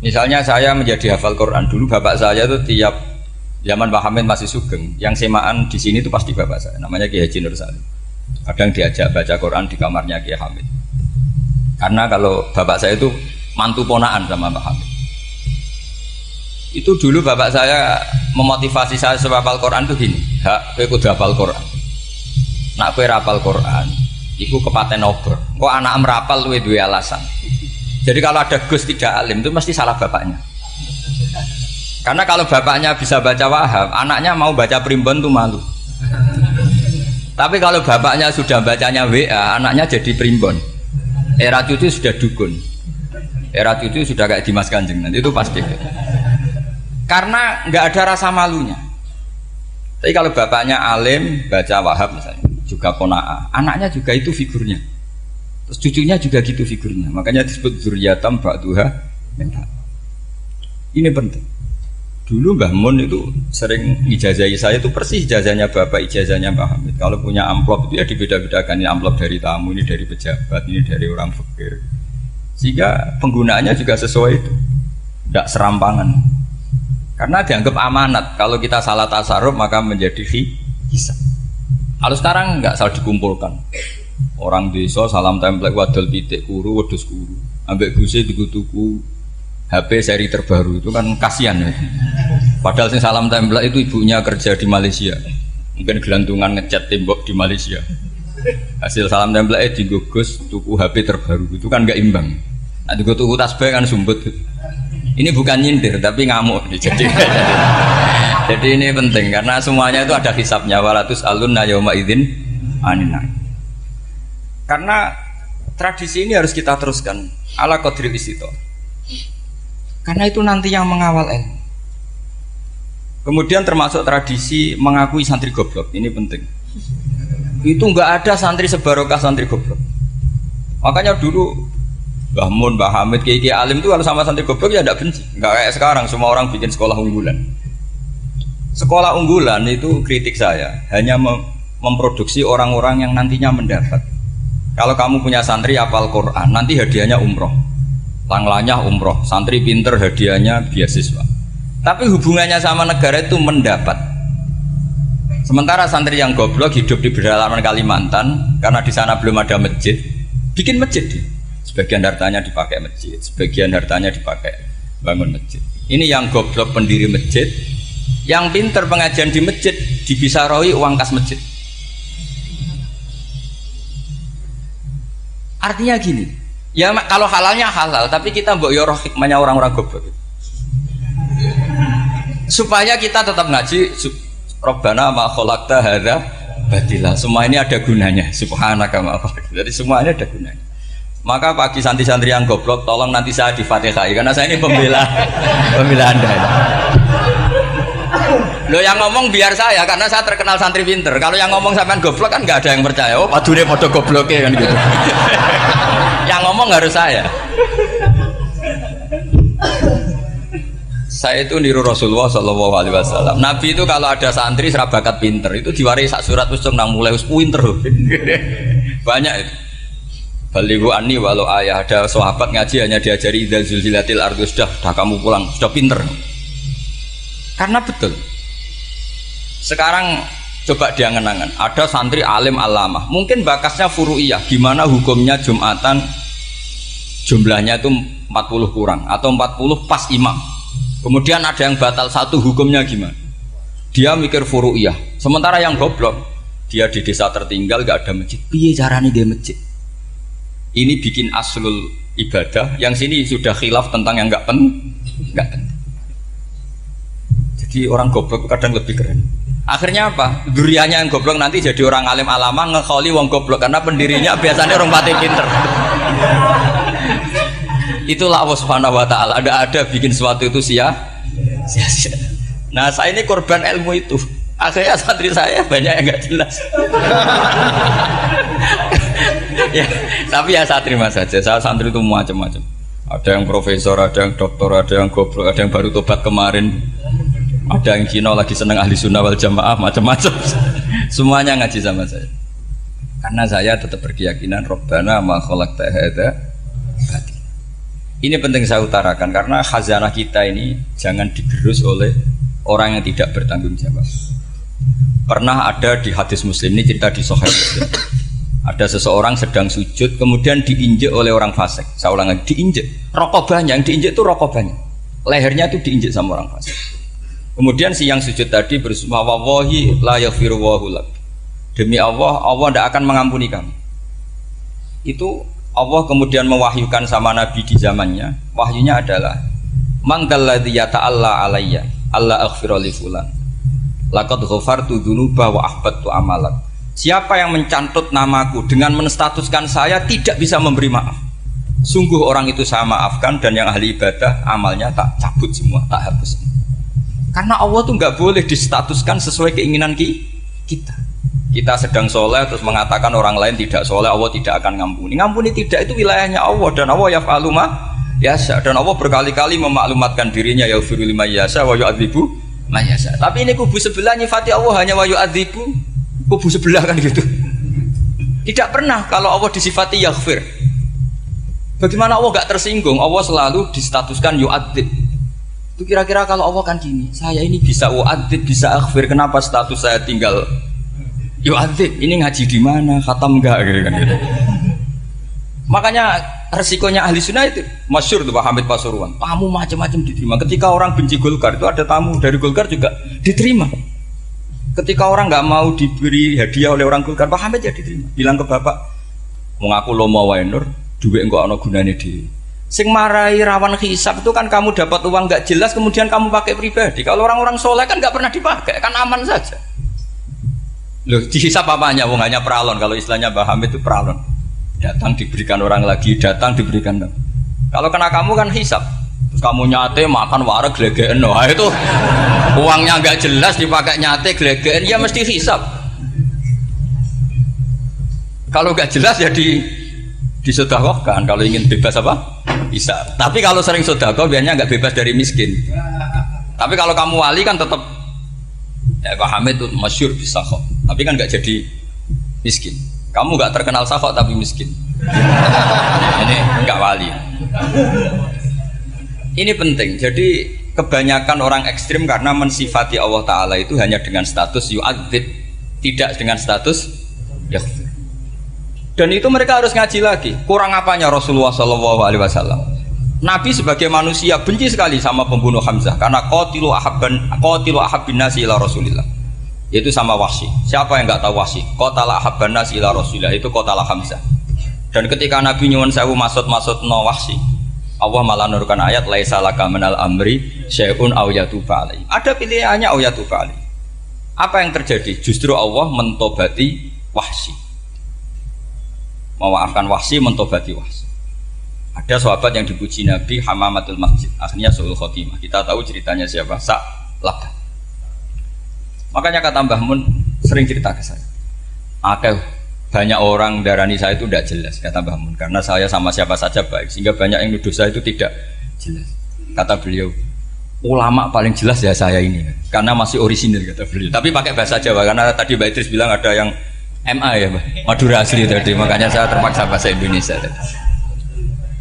Misalnya saya menjadi hafal Quran dulu, bapak saya itu tiap zaman Pak Hamid masih sugeng, yang semaan di sini itu pasti bapak saya, namanya Kiai Haji Nur Salim. Kadang diajak baca Quran di kamarnya Kiai Hamid. Karena kalau bapak saya itu mantu ponaan sama Pak Hamid. Itu dulu bapak saya memotivasi saya supaya hafal Quran itu gini, hak kowe kudu hafal Quran. Nak kowe hafal Quran, iku kepaten obor. Kok anak merapal luwe duwe alasan. Jadi kalau ada Gus tidak alim itu mesti salah bapaknya. Karena kalau bapaknya bisa baca Wahab, anaknya mau baca primbon tuh malu. Tapi kalau bapaknya sudah bacanya WA, anaknya jadi primbon. Era cucu sudah dukun. Era cucu sudah kayak Dimas Kanjeng, nanti itu pasti. Karena nggak ada rasa malunya. Tapi kalau bapaknya alim, baca Wahab misalnya, juga Qanaah, anaknya juga itu figurnya. Terus cucunya juga gitu figurnya, makanya disebut dzurriyyatam ba'duha min ba'd. Ini penting. Dulu Mbah Mun itu sering ijazahi saya itu persis ijazahnya bapak, ijazahnya Mbah Hamid. Kalau punya amplop itu ya dibeda-bedakan, ini amplop dari tamu, ini dari pejabat, ini dari orang fakir. Sehingga penggunaannya juga sesuai itu, tidak serampangan. Karena dianggap amanat. Kalau kita salah tasarruf maka menjadi hisab. Kalau sekarang nggak salah dikumpulkan. Orang desa salam template wadol pitik kuru wedhus kuru ambek guse tuku HP seri terbaru itu kan kasihan ya. Padahal sing salam template itu ibunya kerja di Malaysia, mungkin gelantungan ngecat tembok di Malaysia, hasil salam template digugus tuku HP terbaru itu kan nggak imbang. Nah tuku tasbih kan sumbut. Ini bukan nyindir tapi ngamuk jadi ini penting karena semuanya itu ada hisabnya. Walatus alunna yauma idzin anin. Karena tradisi ini harus kita teruskan ala qadri istito. Karena itu nanti yang mengawal ilmu. Kemudian termasuk tradisi mengakui santri goblok, ini penting. Itu enggak ada santri sebarokah santri goblok. Makanya dulu Mbah Mun, Mbah Hamid, Kiai alim itu kalau sama santri goblok ya enggak benci. Enggak kayak sekarang semua orang bikin sekolah unggulan. Sekolah unggulan itu kritik saya hanya memproduksi orang-orang yang nantinya mendapat. Kalau kamu punya santri hafal Quran, nanti hadiahnya umroh, langlanya umroh, santri pinter hadiahnya beasiswa. Tapi hubungannya sama negara itu mendapat. Sementara santri yang goblok hidup di pedalaman Kalimantan, karena di sana belum ada masjid, bikin masjid. Sebagian hartanya dipakai masjid, sebagian hartanya dipakai bangun masjid. Ini yang goblok pendiri masjid, yang pinter pengajian di masjid dibisaroi uang kas masjid. Artinya gini, ya kalau halalnya halal, tapi kita mbok yoroh hikmahnya orang-orang goblok. Supaya kita tetap ngaji, Rabbana ma khalaqta hadza batila. Semua ini ada gunanya. Subhanaka ma khalaqta. Jadi semuanya ada gunanya. Maka bagi santri-santri yang goblok, tolong nanti saya di Fatihai karena saya ini pembela Anda. Lo yang ngomong biar saya karena saya terkenal santri pinter. Kalau yang ngomong sampean goblok kan nggak ada yang percaya. Oh, padune padha gobloke kan gitu. Yang ngomong harus saya. Saya itu niru Rasulullah Shallallahu Alaihi Wasallam. Nabi itu kalau ada santri serabakat pinter itu diwaris sak surat usung nang mulai pinter. Banyak itu. Balighu anni walau ayah. Ada sahabat ngaji hanya diajari idza zulzilatil ardu, sudah kamu pulang, sudah pinter. Karena betul. Sekarang coba dia ngenangan, ada santri alim alamah, mungkin bakasnya furu'iyah, gimana hukumnya Jumatan jumlahnya itu 40 kurang atau 40 pas imam. Kemudian ada yang batal satu, hukumnya gimana? Dia mikir furu'iyah. Sementara yang goblok, dia di desa tertinggal gak ada masjid. Piye caranya dia masjid? Ini bikin aslul ibadah, yang sini sudah khilaf tentang yang gak penting. Jadi orang goblok kadang lebih keren. Akhirnya apa? Duriannya yang goblok nanti jadi orang alim alama ngekholi wong goblok, karena pendirinya biasanya orang pati pinter. Itulah Allah Subhanahu wa taala. Ada bikin sesuatu itu sia-sia. Nah, saya ini korban ilmu itu. Akhirnya santri saya banyak yang nggak jelas. Ya, tapi ya saya terima saja. Saya santri itu macam-macam. Ada yang profesor, ada yang doktor, ada yang goblok, ada yang baru tobat kemarin. Ada yang Cina lagi seneng ahli sunnah wal jamaah, macam-macam. Semuanya ngaji sama saya. Karena saya tetap berkeyakinan Rabbana ma khalaqta hadza batil. Ini penting saya utarakan karena khazanah kita ini jangan digerus oleh orang yang tidak bertanggung jawab. Pernah ada di hadis Muslim, ini cerita di Sahih Muslim. Ada seseorang sedang sujud kemudian diinjek oleh orang fasik. Saya ulang lagi, diinjek. Rokobahnya, yang diinjek itu rokobahnya. Lehernya itu diinjek sama orang fasik. Kemudian si yang sujud tadi bersumpah wallahi la yaghfiru wallahu lak. Demi Allah, Allah tidak akan mengampuni kamu. Itu Allah kemudian mewahyukan sama Nabi di zamannya. Wahyunya adalah man dalladzi yata'alla alayya alla aghfira li fulan. Laqad ghafartu dzunuba wa ahbattu amalak. Siapa yang mencantut namaku dengan menstatuskan saya tidak bisa memberi maaf, sungguh orang itu saya maafkan, dan yang ahli ibadah amalnya tak cabut semua, tak hapus. Karena Allah tuh nggak boleh distatuskan sesuai keinginan kita. Kita sedang soleh terus mengatakan orang lain tidak soleh, Allah tidak akan ngampuni. Ngampuni tidak, itu wilayahnya Allah, dan Allah yaf'alu ma yasha, dan Allah berkali-kali memaklumatkan dirinya yaghfiru liman yasha wa yu'adzibu man yasha. Tapi ini kubu sebelah nyifati Allah hanya wa yu'adzibu, kubu sebelah kan gitu. Tidak pernah kalau Allah disifati yaghfir. Bagaimana Allah gak tersinggung? Allah selalu distatuskan yu'adzib. Itu kira-kira kalau Allah kan gini, saya ini bisa u'adzib, bisa aghfir, kenapa status saya tinggal yu'adzib? Ini ngaji di mana? Khatam enggak gitu kan gitu. Makanya resikonya ahli sunnah itu masyhur tuh Pak Hamid Pasuruan. Tamu macam-macam diterima. Ketika orang benci Golkar itu ada tamu dari Golkar juga diterima. Ketika orang nggak mau diberi hadiah oleh orang Golkar, Pak Hamid ya diterima. Bilang ke bapak, mengaku lo mau wae nur, duit enggak ono gunane dhewe. Sing marai rawan hisab itu kan kamu dapat uang nggak jelas kemudian kamu pakai pribadi. Kalau orang-orang soleh kan nggak pernah dipakai, kan aman saja. Loh, dihisab apanya? Wong hanya peralon. Kalau istilahnya Mbah Hamid itu peralon. Datang diberikan orang lagi, datang diberikan. Kalau kena kamu kan hisab. Terus kamu nyate makan wareg glegeken. Nah, itu uangnya nggak jelas dipakai nyate glegeken, ya mesti hisab. Kalau nggak jelas ya disedekahkan. Kalau ingin bebas apa? Bisa. Tapi kalau sering sedekah biasanya nggak bebas dari miskin. Tapi kalau kamu wali kan tetap, ya Pak Hamid itu masyhur bisa kok. Tapi kan nggak jadi miskin. Kamu nggak terkenal sakok tapi miskin. Ini nggak wali. Ini penting. Jadi kebanyakan orang ekstrim karena mensifati Allah Taala itu hanya dengan status yu'adzib, tidak dengan status yaghfir. Dan itu mereka harus ngaji lagi. Kurang apanya Rasulullah SAW? Nabi sebagai manusia benci sekali sama pembunuh Hamzah karena qatilu ahabbin nasi ila Rasulillah. Yaitu sama Wahsy. Siapa yang nggak tahu Wahsy? Qatala ahabban nasi ila Rasulillah, itu qatala Hamzah. Dan ketika Nabi nyuwun sewu maksud no Wahsy, Allah malah nurkan ayat laisa laka minal amri syai'un aw yatuba alaihi. Ada pilihannya aw yatuba alaihi. Apa yang terjadi? Justru Allah mentobati Wahsy. Memaafkan Wahsy, mentobati Wahsy. Ada sahabat yang dipuji Nabi Hamamatul Masjid, akhirnya Su'ul Khotimah. Kita tahu ceritanya siapa? Sa'labah. Makanya kata Mbah Mun sering cerita ke saya, banyak orang darani saya itu tidak jelas, kata Mbah Mun, karena saya sama siapa saja baik, sehingga banyak yang nuduh saya itu tidak jelas. Kata beliau, ulama paling jelas ya saya ini, karena masih orisinil, kata beliau. Tapi pakai bahasa Jawa, karena tadi Mbak Idris bilang ada yang MA ya Mbak, Madura asli tadi, makanya saya terpaksa bahasa Indonesia tadi.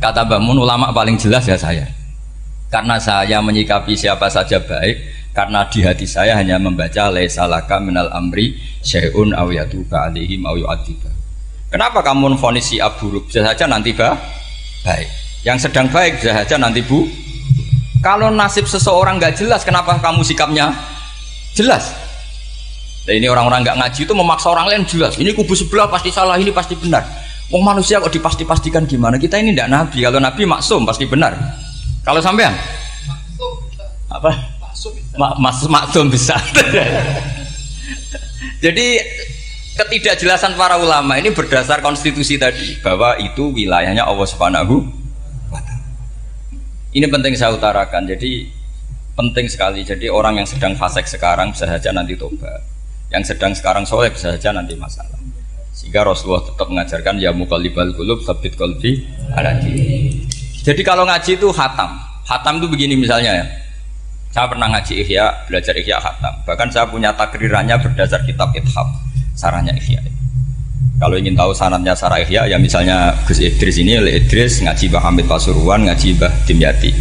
Kata Mbak Mun, ulama paling jelas ya saya, karena saya menyikapi siapa saja baik, karena di hati saya hanya membaca laisa laka minal amri syai'un aw yatuba alaihim aw yu'adziba. Kenapa kamu vonis si buruk? Bisa saja nanti baik, yang sedang baik bisa saja nanti bu. Kalau nasib seseorang nggak jelas, kenapa kamu sikapnya jelas? Nah, ini orang-orang nggak ngaji itu memaksa orang lain jelas. Ini kubu sebelah pasti salah, ini pasti benar. Wong manusia kok dipasti-pastikan gimana? Kita ini tidak nabi. Kalau nabi maksum pasti benar. Kalau sampean apa? Maksum bisa. Jadi ketidakjelasan para ulama ini berdasar konstitusi tadi bahwa itu wilayahnya Allah Subhanahu wa Ta'ala. Ini penting saya utarakan. Jadi penting sekali. Jadi orang yang sedang fasik sekarang bisa saja nanti tobat. Yang sedang sekarang soleh bisa saja nanti masalah. Sehingga Rasulullah tetap mengajarkan ya muqallibal qulub tsabbit qalbi ala dinik. Jadi kalau ngaji itu khatam. Khatam itu begini misalnya ya. Saya pernah ngaji Ihya, belajar Ihya khatam. Bahkan saya punya takrirannya berdasar kitab Ithaf, sarahnya Ihya. Kalau ingin tahu sanadnya sarah Ihya, ya misalnya Gus Idris ini, Idris ngaji Mbah Hamid Pasuruan, ngaji Mbah Dimyati.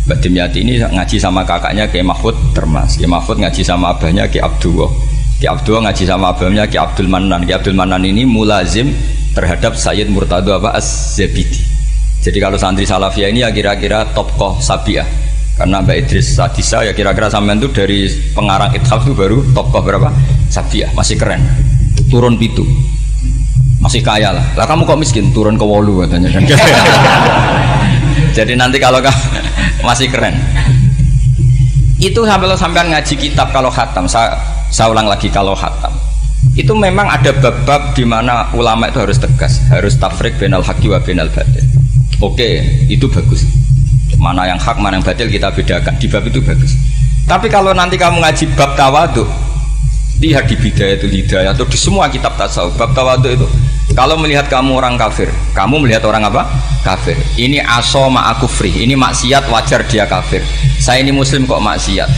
Mbah Dimyati ini ngaji sama kakaknya Kiai Mahfud Termas. Kiai Mahfud ngaji sama abahnya Kiai Abdullah. Kiai Abdullah ngaji sama abahnya Kiai Abdul Manan. Kiai Abdul Manan ini mulazim terhadap Sayyid Murtado Az-Zabidi. Jadi kalau santri Salafiyah ini ya kira-kira topkoh Sabiah. Karena Mbak Idris Sadisa ya kira-kira sampean itu dari pengarang Ithaf itu baru topkoh berapa? Sabiah, masih keren. Turun pitu. Masih kaya lah. Lah kamu kok miskin? Turun ke wolu katanya kan. Jadi nanti kalau kamu masih keren. Itu sampean ngaji kitab kalau khatam, saya ulang lagi kalau khatam. Itu memang ada bab-bab di mana ulama itu harus tegas, harus tafriq bainal haqqi wa bainal batil. Oke, itu bagus. Mana yang hak, mana yang batil kita bedakan. Di bab itu bagus. Tapi kalau nanti kamu ngaji bab tawadhu, lihat di Bidayatul Hidayah atau di semua kitab tasawuf, bab tawadhu itu kalau melihat kamu orang kafir, kamu melihat orang apa? Kafir. Ini aso ma'akufri, ini maksiat wajar dia kafir. Saya ini muslim kok maksiat.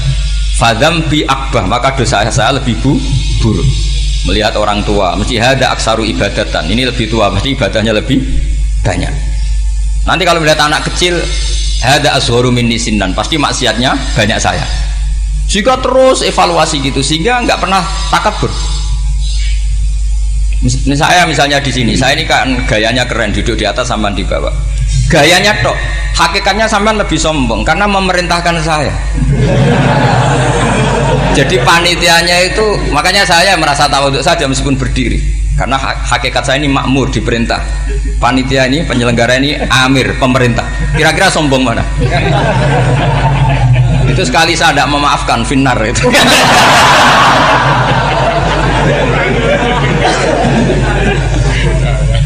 Fadham bi akbah, maka dosa saya lebih buruk. Melihat orang tua, mesti hada aksaru ibadatan, ini lebih tua, mesti ibadahnya lebih banyak. Nanti kalau melihat anak kecil, hada asgharu minni sinnan, pasti maksiatnya banyak saya. Jika terus evaluasi gitu sehingga nggak pernah takabur. Saya misalnya di sini, saya ini kan gayanya keren, duduk di atas sampean di bawah. Gayanya tok, hakikatnya sampean lebih sombong karena memerintahkan saya. Jadi panitianya itu, makanya saya merasa tawadhu saja meskipun berdiri. Karena hakikat saya ini makmur, diperintah. Panitia ini, penyelenggara ini amir, pemerintah. Kira-kira sombong mana? Itu sekali saya tidak memaafkan finnar itu.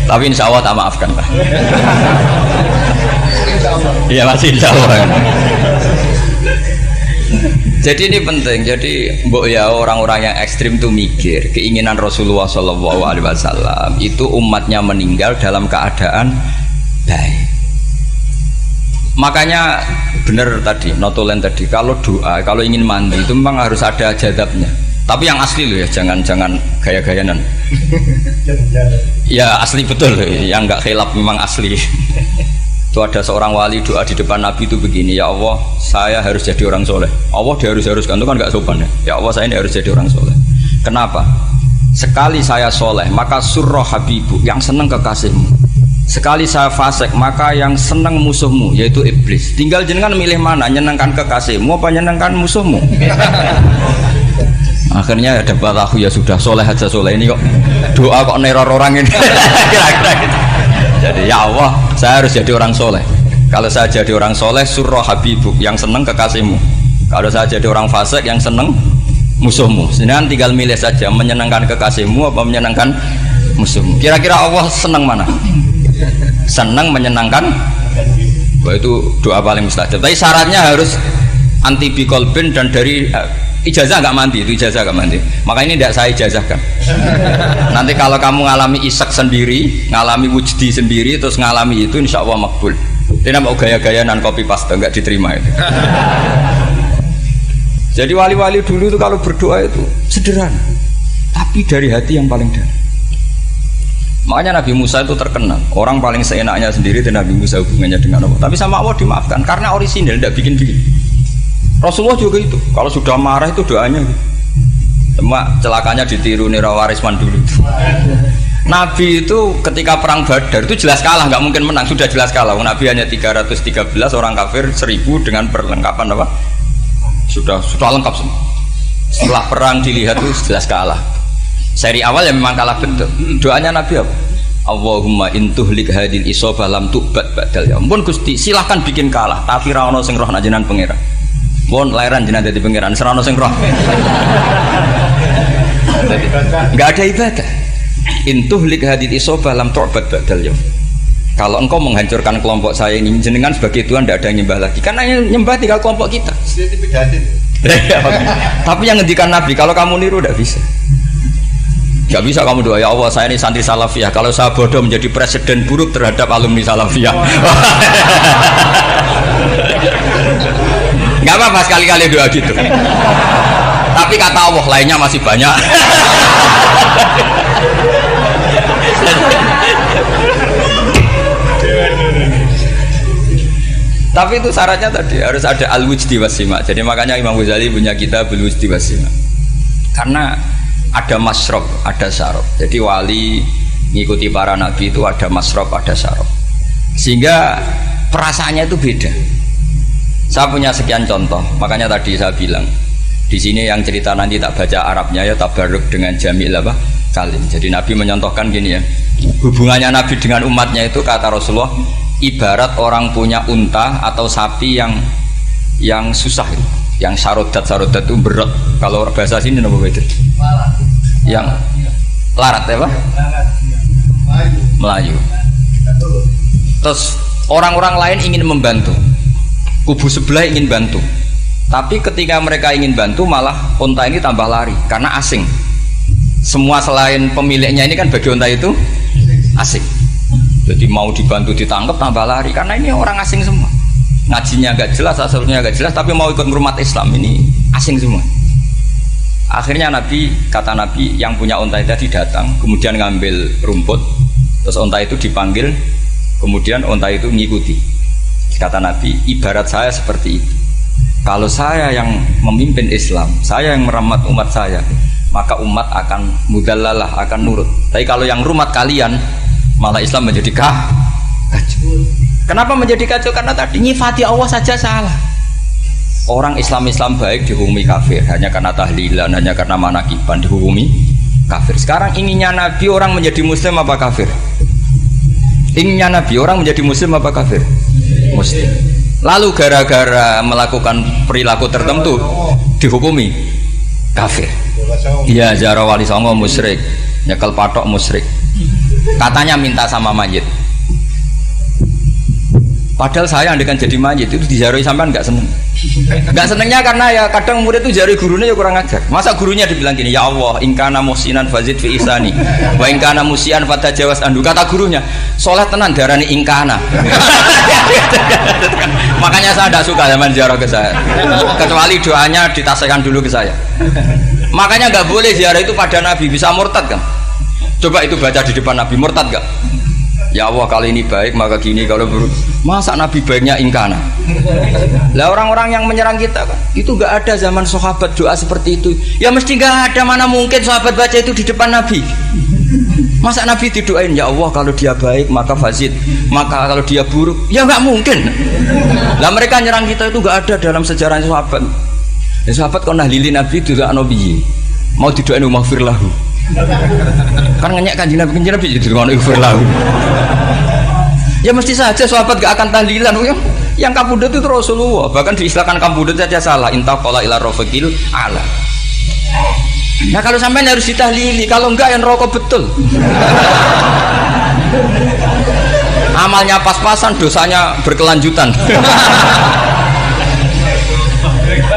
Tapi insya Allah tak maafkan lah. Iya masih insya Allah. Jadi ini penting. Jadi mbok ya orang-orang yang ekstrim itu mikir keinginan Rasulullah SAW itu umatnya meninggal dalam keadaan baik. Makanya benar tadi notulen tadi, kalau doa, kalau ingin mandi itu memang harus ada jadabnya. Tapi yang asli loh ya, jangan gaya-gayanan. Ya asli betul, yang nggak khilaf memang asli. Itu ada seorang wali doa di depan Nabi itu begini, ya Allah saya harus jadi orang soleh. Allah diharuskan itu kan nggak sopan ya. Ya Allah saya ini harus jadi orang soleh. Kenapa? Sekali saya soleh maka surroh habibu, yang seneng kekasihmu. Sekali saya fasik maka yang seneng musuhmu, yaitu iblis. Tinggal jenengan milih mana, nyenangkan kekasihmu apa nyenangkan musuhmu. Akhirnya ada batahu, ya sudah soleh aja, soleh ini kok doa kok neror orang ini. Kira-kira gitu. Jadi ya Allah saya harus jadi orang soleh. Kalau saya jadi orang soleh surroh habibuk, yang seneng kekasihmu. Kalau saya jadi orang fasik yang seneng musuhmu. Sedangkan tinggal milih saja, menyenangkan kekasihmu apa menyenangkan musuhmu. Kira-kira Allah seneng mana? Senang menyenangkan. Wah itu doa paling mustajab. Tapi syaratnya harus anti bikolbin dan dari ijazah nggak mandi, itu ijazah nggak mandi. Maka ini tidak saya ijazahkan. Nanti kalau kamu ngalami isak sendiri, ngalami wujdi sendiri, terus ngalami itu, insya Allah makbul. Ini mau gaya-gayaan copy paste nggak diterima itu. Jadi wali-wali dulu itu kalau berdoa itu sederhana, tapi dari hati yang paling dalam. Makanya Nabi Musa itu terkenal. Orang paling seenaknya sendiri dan Nabi Musa hubungannya dengan Allah. Tapi sama Allah dimaafkan karena orisinil, tidak bikin-bikin. Rasulullah juga itu. Kalau sudah marah itu doanya. Cuma celakanya ditiru Nira Warisman dulu. Nabi itu ketika perang Badar itu jelas kalah, nggak mungkin menang, sudah jelas kalah. Nabi hanya 313 orang kafir, 1000 dengan perlengkapan apa? Sudah lengkap semua. Setelah perang dilihat itu jelas kalah. Seri awal ya memang kalah betul. Doanya Nabi apa? Allahumma intuhlik hadil isobah lam tu'bad badal ya. Ampun Gusti, silahkan bikin kalah, tapi ra ono sing roh najenan pangeran. Pun lahiran jenengan dadi pangeran, serano sing roh. Enggak ada ibadah. Intuhlik hadil isobah lam tu'bad badal ya. Kalau engkau menghancurkan kelompok saya ini, jenengan sebagai Tuhan tidak ada yang nyembah lagi. Karena yang nyembah tinggal kelompok kita. Tapi yang ngendikan Nabi, kalau kamu niru tidak bisa. Gak bisa kamu doa, ya Allah saya ini santri salafiyah, kalau saya bodoh menjadi presiden buruk terhadap alumni salafiyah. Gak apa-apa sekali-kali doa gitu. Tapi kata Allah lainnya masih banyak. Tapi itu syaratnya tadi harus ada al-wujdi wasima. Jadi makanya Imam Ghazali punya kitab al-wujdi wasima. Karena ada masrob, ada syarab. Jadi wali ngikuti para nabi itu ada masrob, ada syarab. Sehingga perasaannya itu beda. Saya punya sekian contoh. Makanya tadi saya bilang di sini yang cerita nanti tak baca Arabnya ya tabarruk dengan jamil apa kalim. Jadi Nabi menyontohkan gini ya. Hubungannya Nabi dengan umatnya itu kata Rasulullah ibarat orang punya unta atau sapi yang susah itu. Yang sarodat itu berat. Kalau bahasa sini nama beda. Yang larat ya Pak? Melayu. Terus orang-orang lain ingin membantu. Kubu sebelah ingin bantu. Tapi ketika mereka ingin bantu malah unta ini tambah lari karena asing. Semua selain pemiliknya ini kan bagi unta itu asing. Jadi mau dibantu ditangkap tambah lari karena ini orang asing semua. Ngajinya agak jelas, asalnya agak jelas, tapi mau ikut ngurumat Islam ini asing semua. Akhirnya Nabi, kata Nabi yang punya unta itu tadi datang, kemudian ngambil rumput, terus unta itu dipanggil, kemudian unta itu ngikuti. Kata Nabi, ibarat saya seperti itu. Kalau saya yang memimpin Islam, saya yang merawat umat saya, maka umat akan mudallalah, akan nurut. Tapi kalau yang rumat kalian, malah Islam menjadi kacau. Kenapa menjadi kacau? Karena tadi nyifati Allah saja salah. Orang Islam baik dihukumi kafir hanya karena tahlilan, hanya karena manakiban dihukumi kafir. Sekarang inginnya Nabi orang menjadi muslim apa kafir? Inginnya Nabi orang menjadi muslim apa kafir? Muslim. Lalu gara-gara melakukan perilaku tertentu dihukumi kafir. Iya, ziarah wali songo musyrik, nyekel patok musyrik. Katanya minta sama mayit. Padahal saya andekan jadi mayit itu diziarahi sampean nggak seneng. Nggak senengnya karena ya kadang murid itu ziarahi gurunya ya kurang ajar. Masa gurunya dibilang gini, ya Allah, ingkana muhsinan fazid fi ihsani, wa ingkana musian fatajawas andu. Kata gurunya, soleh tenan darani ingkana. Makanya saya tidak suka zaman ziarah ke saya. Kecuali doanya ditasihkan dulu ke saya. Makanya nggak boleh ziarah itu pada Nabi, bisa murtad kan? Coba itu baca di depan Nabi, murtad gak? Ya Allah kali ini baik maka gini, kalau buruk masa Nabi baiknya ingkana. Lah orang-orang yang menyerang kita kan itu gak ada zaman sahabat doa seperti itu. Ya mesti gak ada, mana mungkin sahabat baca itu di depan Nabi. Masa Nabi didoain ya Allah kalau dia baik maka fazid, maka kalau dia buruk ya gak mungkin. Lah mereka nyerang kita itu gak ada dalam sejarah sahabat. Ya sahabat kok nahlilin Nabi itu gak nabi mau didoain maghfir lahu. Kan ngenyek kanjeng Nabi jadi ngono ighfir lahu. Ya mesti saja sahabat gak akan tahlilan. Yang kabudut itu Rasulullah, bahkan diistilahkan kabudut saja salah. Intaqala ila rafiqil ala. Nah kalau sampai harus ditahlili, kalau enggak yang rokok betul. Amalnya pas-pasan, dosanya berkelanjutan.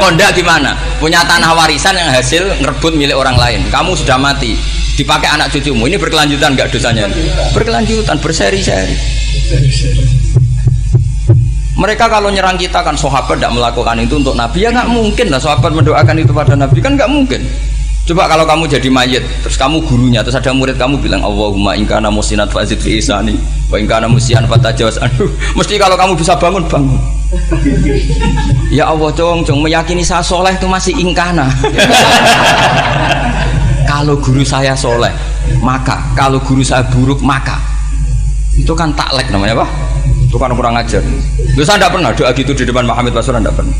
Kondak gimana? Punya tanah warisan yang hasil ngerebut milik orang lain. Kamu sudah mati, dipakai anak cucumu. Ini berkelanjutan nggak dosanya? Berkelanjutan, berseri-seri. Mereka kalau nyerang kita kan sahabat tidak melakukan itu untuk Nabi, ya nggak mungkin lah sahabat mendoakan itu pada Nabi, kan nggak mungkin. Coba kalau kamu jadi mayit, terus kamu gurunya, terus ada murid kamu bilang Allahumma in kana musinat fazid fi isani wa in kana musian fatajawaz anhu. Mesti kalau kamu bisa bangun. Ya Allah, cong meyakini saya soleh itu masih ingkana. Kalau guru saya soleh, maka kalau guru saya buruk, maka itu kan taklek namanya, Pak. Itu kan kurang ajar. Loh, saya tidak pernah doa gitu di depan Muhammad Pasuruan, tidak pernah.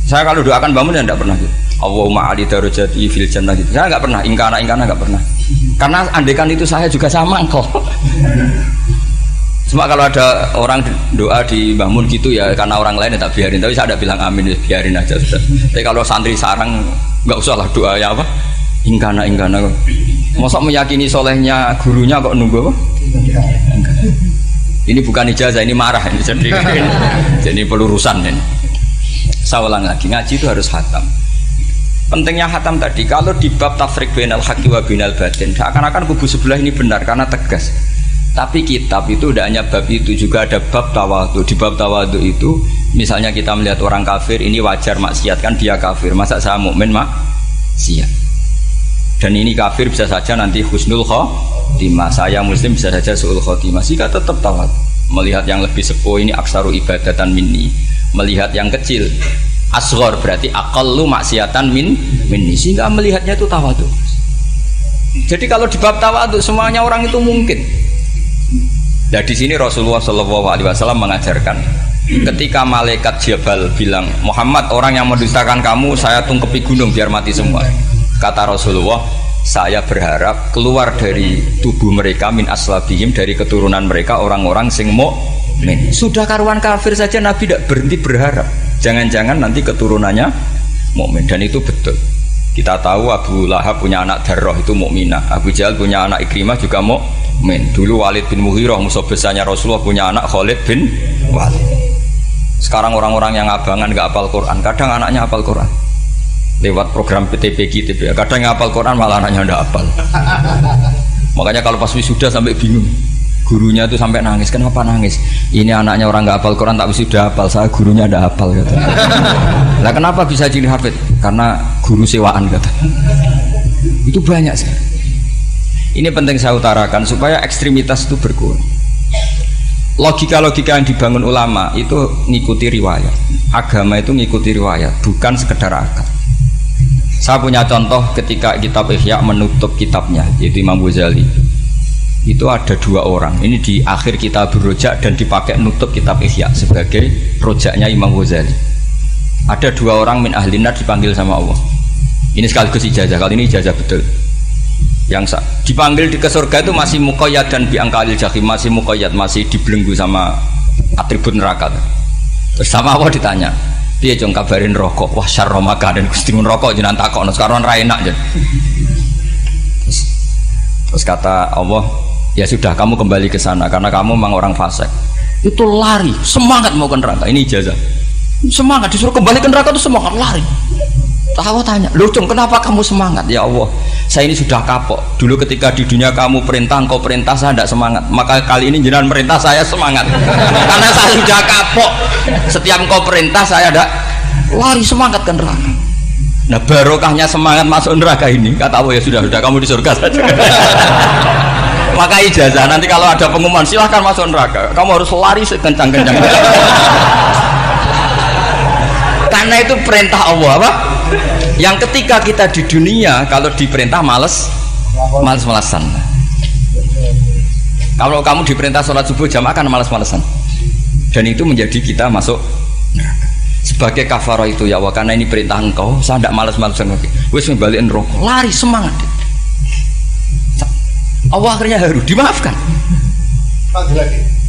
Saya kalau doakan bangun ya tidak pernah gitu. Allahumma ali darajati fil jannah gitu. Saya nggak pernah, ingkana nggak pernah. Karena andekan itu saya juga sama kok. Cuma kalau ada orang doa di bangun gitu ya karena orang lain ya tak biarin. Tapi saya tidak bilang amin, ya biarin aja sudah. Tapi kalau santri sarang nggak usah lah doa ya apa? Ingkana kok. Masa meyakini solehnya gurunya kok nunggu apa? Ini bukan ijazah, ini marah ini jadi pelurusan ini. Saya ulang lagi, ngaji itu harus khatam. Pentingnya khatam tadi, kalau di bab tafriq bainal haqqi wa bainal batin, seakan-akan kubu sebelah ini benar karena tegas. Tapi kitab itu tidak hanya bab itu, juga ada bab tawadhu. Di bab tawadhu itu, misalnya kita melihat orang kafir, ini wajar maksiat kan dia kafir. Masa saya mukmin maksiat? Dan ini kafir bisa saja nanti husnul khotimah, saya muslim bisa saja su'ul khotimah. Jika tetap tawadhu, melihat yang lebih sepuh ini aksaru ibadatan minni, melihat yang kecil asghar berarti aqallu maksiatan minni, sehingga melihatnya itu tawadhu. Jadi kalau di bab tawadhu semuanya orang itu mungkin. Nah di sini Rasulullah SAW mengajarkan, ketika malaikat Jabal bilang Muhammad, orang yang mendustakan kamu saya tungkepi gunung biar mati semua. Kata Rasulullah, saya berharap keluar dari tubuh mereka min aslabihim, dari keturunan mereka orang-orang sing mukmin. Sudah karuan kafir saja Nabi tidak berhenti berharap, jangan-jangan nanti keturunannya mukmin. Dan itu betul. Kita tahu Abu Lahab punya anak Darroh itu mukminah, Abu Jahal punya anak Ikrimah juga mukmin. Dulu Walid bin Mughirah musuh besarnya Rasulullah punya anak Khalid bin Walid. Sekarang orang-orang yang abangan nggak hafal Quran, kadang anaknya hafal Quran lewat program PTP, kadang hafal Quran malah anaknya nggak hafal. Makanya kalau pas wisuda sampai bingung, gurunya itu sampai nangis. Kenapa nangis? Ini anaknya orang nggak hafal Quran tak wisuda hafal, saya gurunya nggak hafal kata. Lah kenapa bisa jadi hafid? Karena guru sewaan kata. Itu banyak sih. Ini penting saya utarakan supaya ekstremitas itu berkurang. Logika-logika yang dibangun ulama itu ngikuti riwayat. Agama itu ngikuti riwayat, bukan sekedar akal. Saya punya contoh ketika kitab Ihya menutup kitabnya, yaitu Imam Ghazali. Itu ada dua orang. Ini di akhir kitab Rojak dan dipakai nutup kitab Ihya sebagai rojaknya Imam Ghazali. Ada dua orang min ahli nar dipanggil sama Allah. Ini sekaligus ijazah, kali ini ijazah betul. Yang dipanggil ke surga itu masih muqayyad dan biangkalil jahim, masih muqayyad, masih dibelenggu sama atribut neraka. Terus sama Allah ditanya, dia jong kabarin rokok, wah syarro makanan kustingun rokok jenang takok, sekarang ra enak jen. Terus kata Allah, ya sudah kamu kembali ke sana karena kamu memang orang fasik. Itu lari, semangat mau ke neraka. Ini ijazah. Semangat disuruh kembali ke neraka itu semangat lari. Allah tanya, loh Jong kenapa kamu semangat? Ya Allah, saya ini sudah kapok. Dulu ketika di dunia kamu perintah, engkau perintah, saya tidak semangat. Maka kali ini jenengan perintah saya semangat. Karena saya sudah kapok. Setiap engkau perintah saya ada lari semangat ke neraka. Nah barokahnya semangat masuk neraka ini, kata Allah, ya sudah kamu di surga saja. Maka ijazah nanti kalau ada pengumuman silahkan masuk neraka, kamu harus lari sekencang-kencang. Karena itu perintah Allah apa? Yang ketika kita di dunia kalau diperintah males-malesan. Kalau kamu diperintah sholat subuh jamaah kan males-malesan. Dan itu menjadi kita masuk neraka. Sebagai kafarah itu ya Allah, karena ini perintah engkau, saya tidak males-malesan lagi. Wis ngembaliin rokok, lari semangat. Allah akhirnya harus dimaafkan.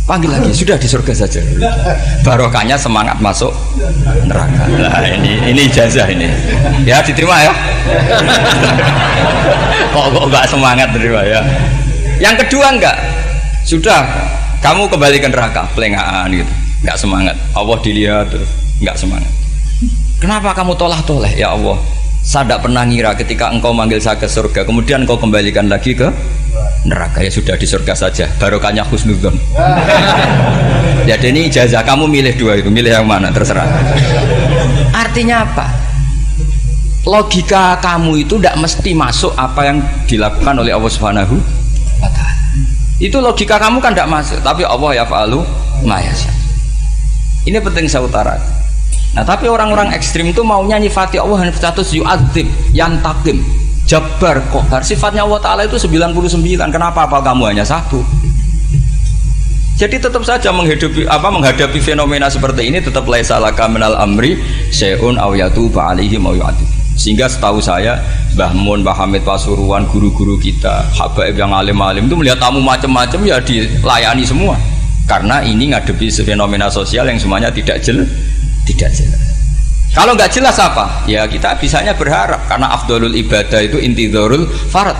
Panggil lagi, sudah di surga saja. Barokahnya semangat masuk neraka. Nah, ini ijazah ini. Ya diterima ya. Kok enggak semangat terima ya. Yang kedua enggak. Sudah kamu kembali ke neraka, pelengahan gitu. Enggak semangat. Allah dilihat terus enggak semangat. Kenapa kamu toleh? Ya Allah, saya tidak pernah ngira ketika engkau manggil saya ke surga, kemudian engkau kembalikan lagi ke neraka. Ya sudah di surga saja, barokahnya husnudzon. Jadi ini ijazah, kamu milih dua itu, milih yang mana terserah. Artinya apa? logika kamu itu tidak mesti masuk apa yang dilakukan oleh Allah Subhanahu wa ta'ala. Itu logika kamu kan tidak masuk, tapi Allah yaf'alu ma yasha. Ini penting saya utarakan. Nah, tapi orang-orang ekstrim itu maunya nyifati Allah dengan status yu'adzib, yantakim, jabbar, qahar. Sifatnya Allah Ta'ala itu 99. Kenapa apa kamu hanya satu? Jadi tetap saja menghadapi fenomena seperti ini tetap laisa laka minal amri syai'un aw yatuba alaihim aw yu'adzib. Sehingga setahu saya Mbah Mun, Mbah Hamid Pasuruan, guru-guru kita, habaib yang alim-alim itu melihat tamu macam-macam ya dilayani semua. Karena ini ngadepi fenomena sosial yang semuanya tidak jelas. Kalau nggak jelas apa? Ya kita bisanya berharap karena afdolul ibadah itu intidharul farad.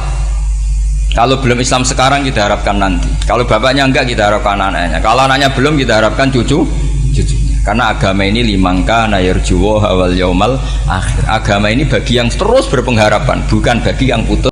Kalau belum Islam sekarang kita harapkan nanti. Kalau bapaknya enggak kita harapkan anaknya. Kalau anaknya belum kita harapkan cucunya. Karena agama ini limangka nayarjuwa awal yaumal akhir. Agama ini bagi yang terus berpengharapan, bukan bagi yang putus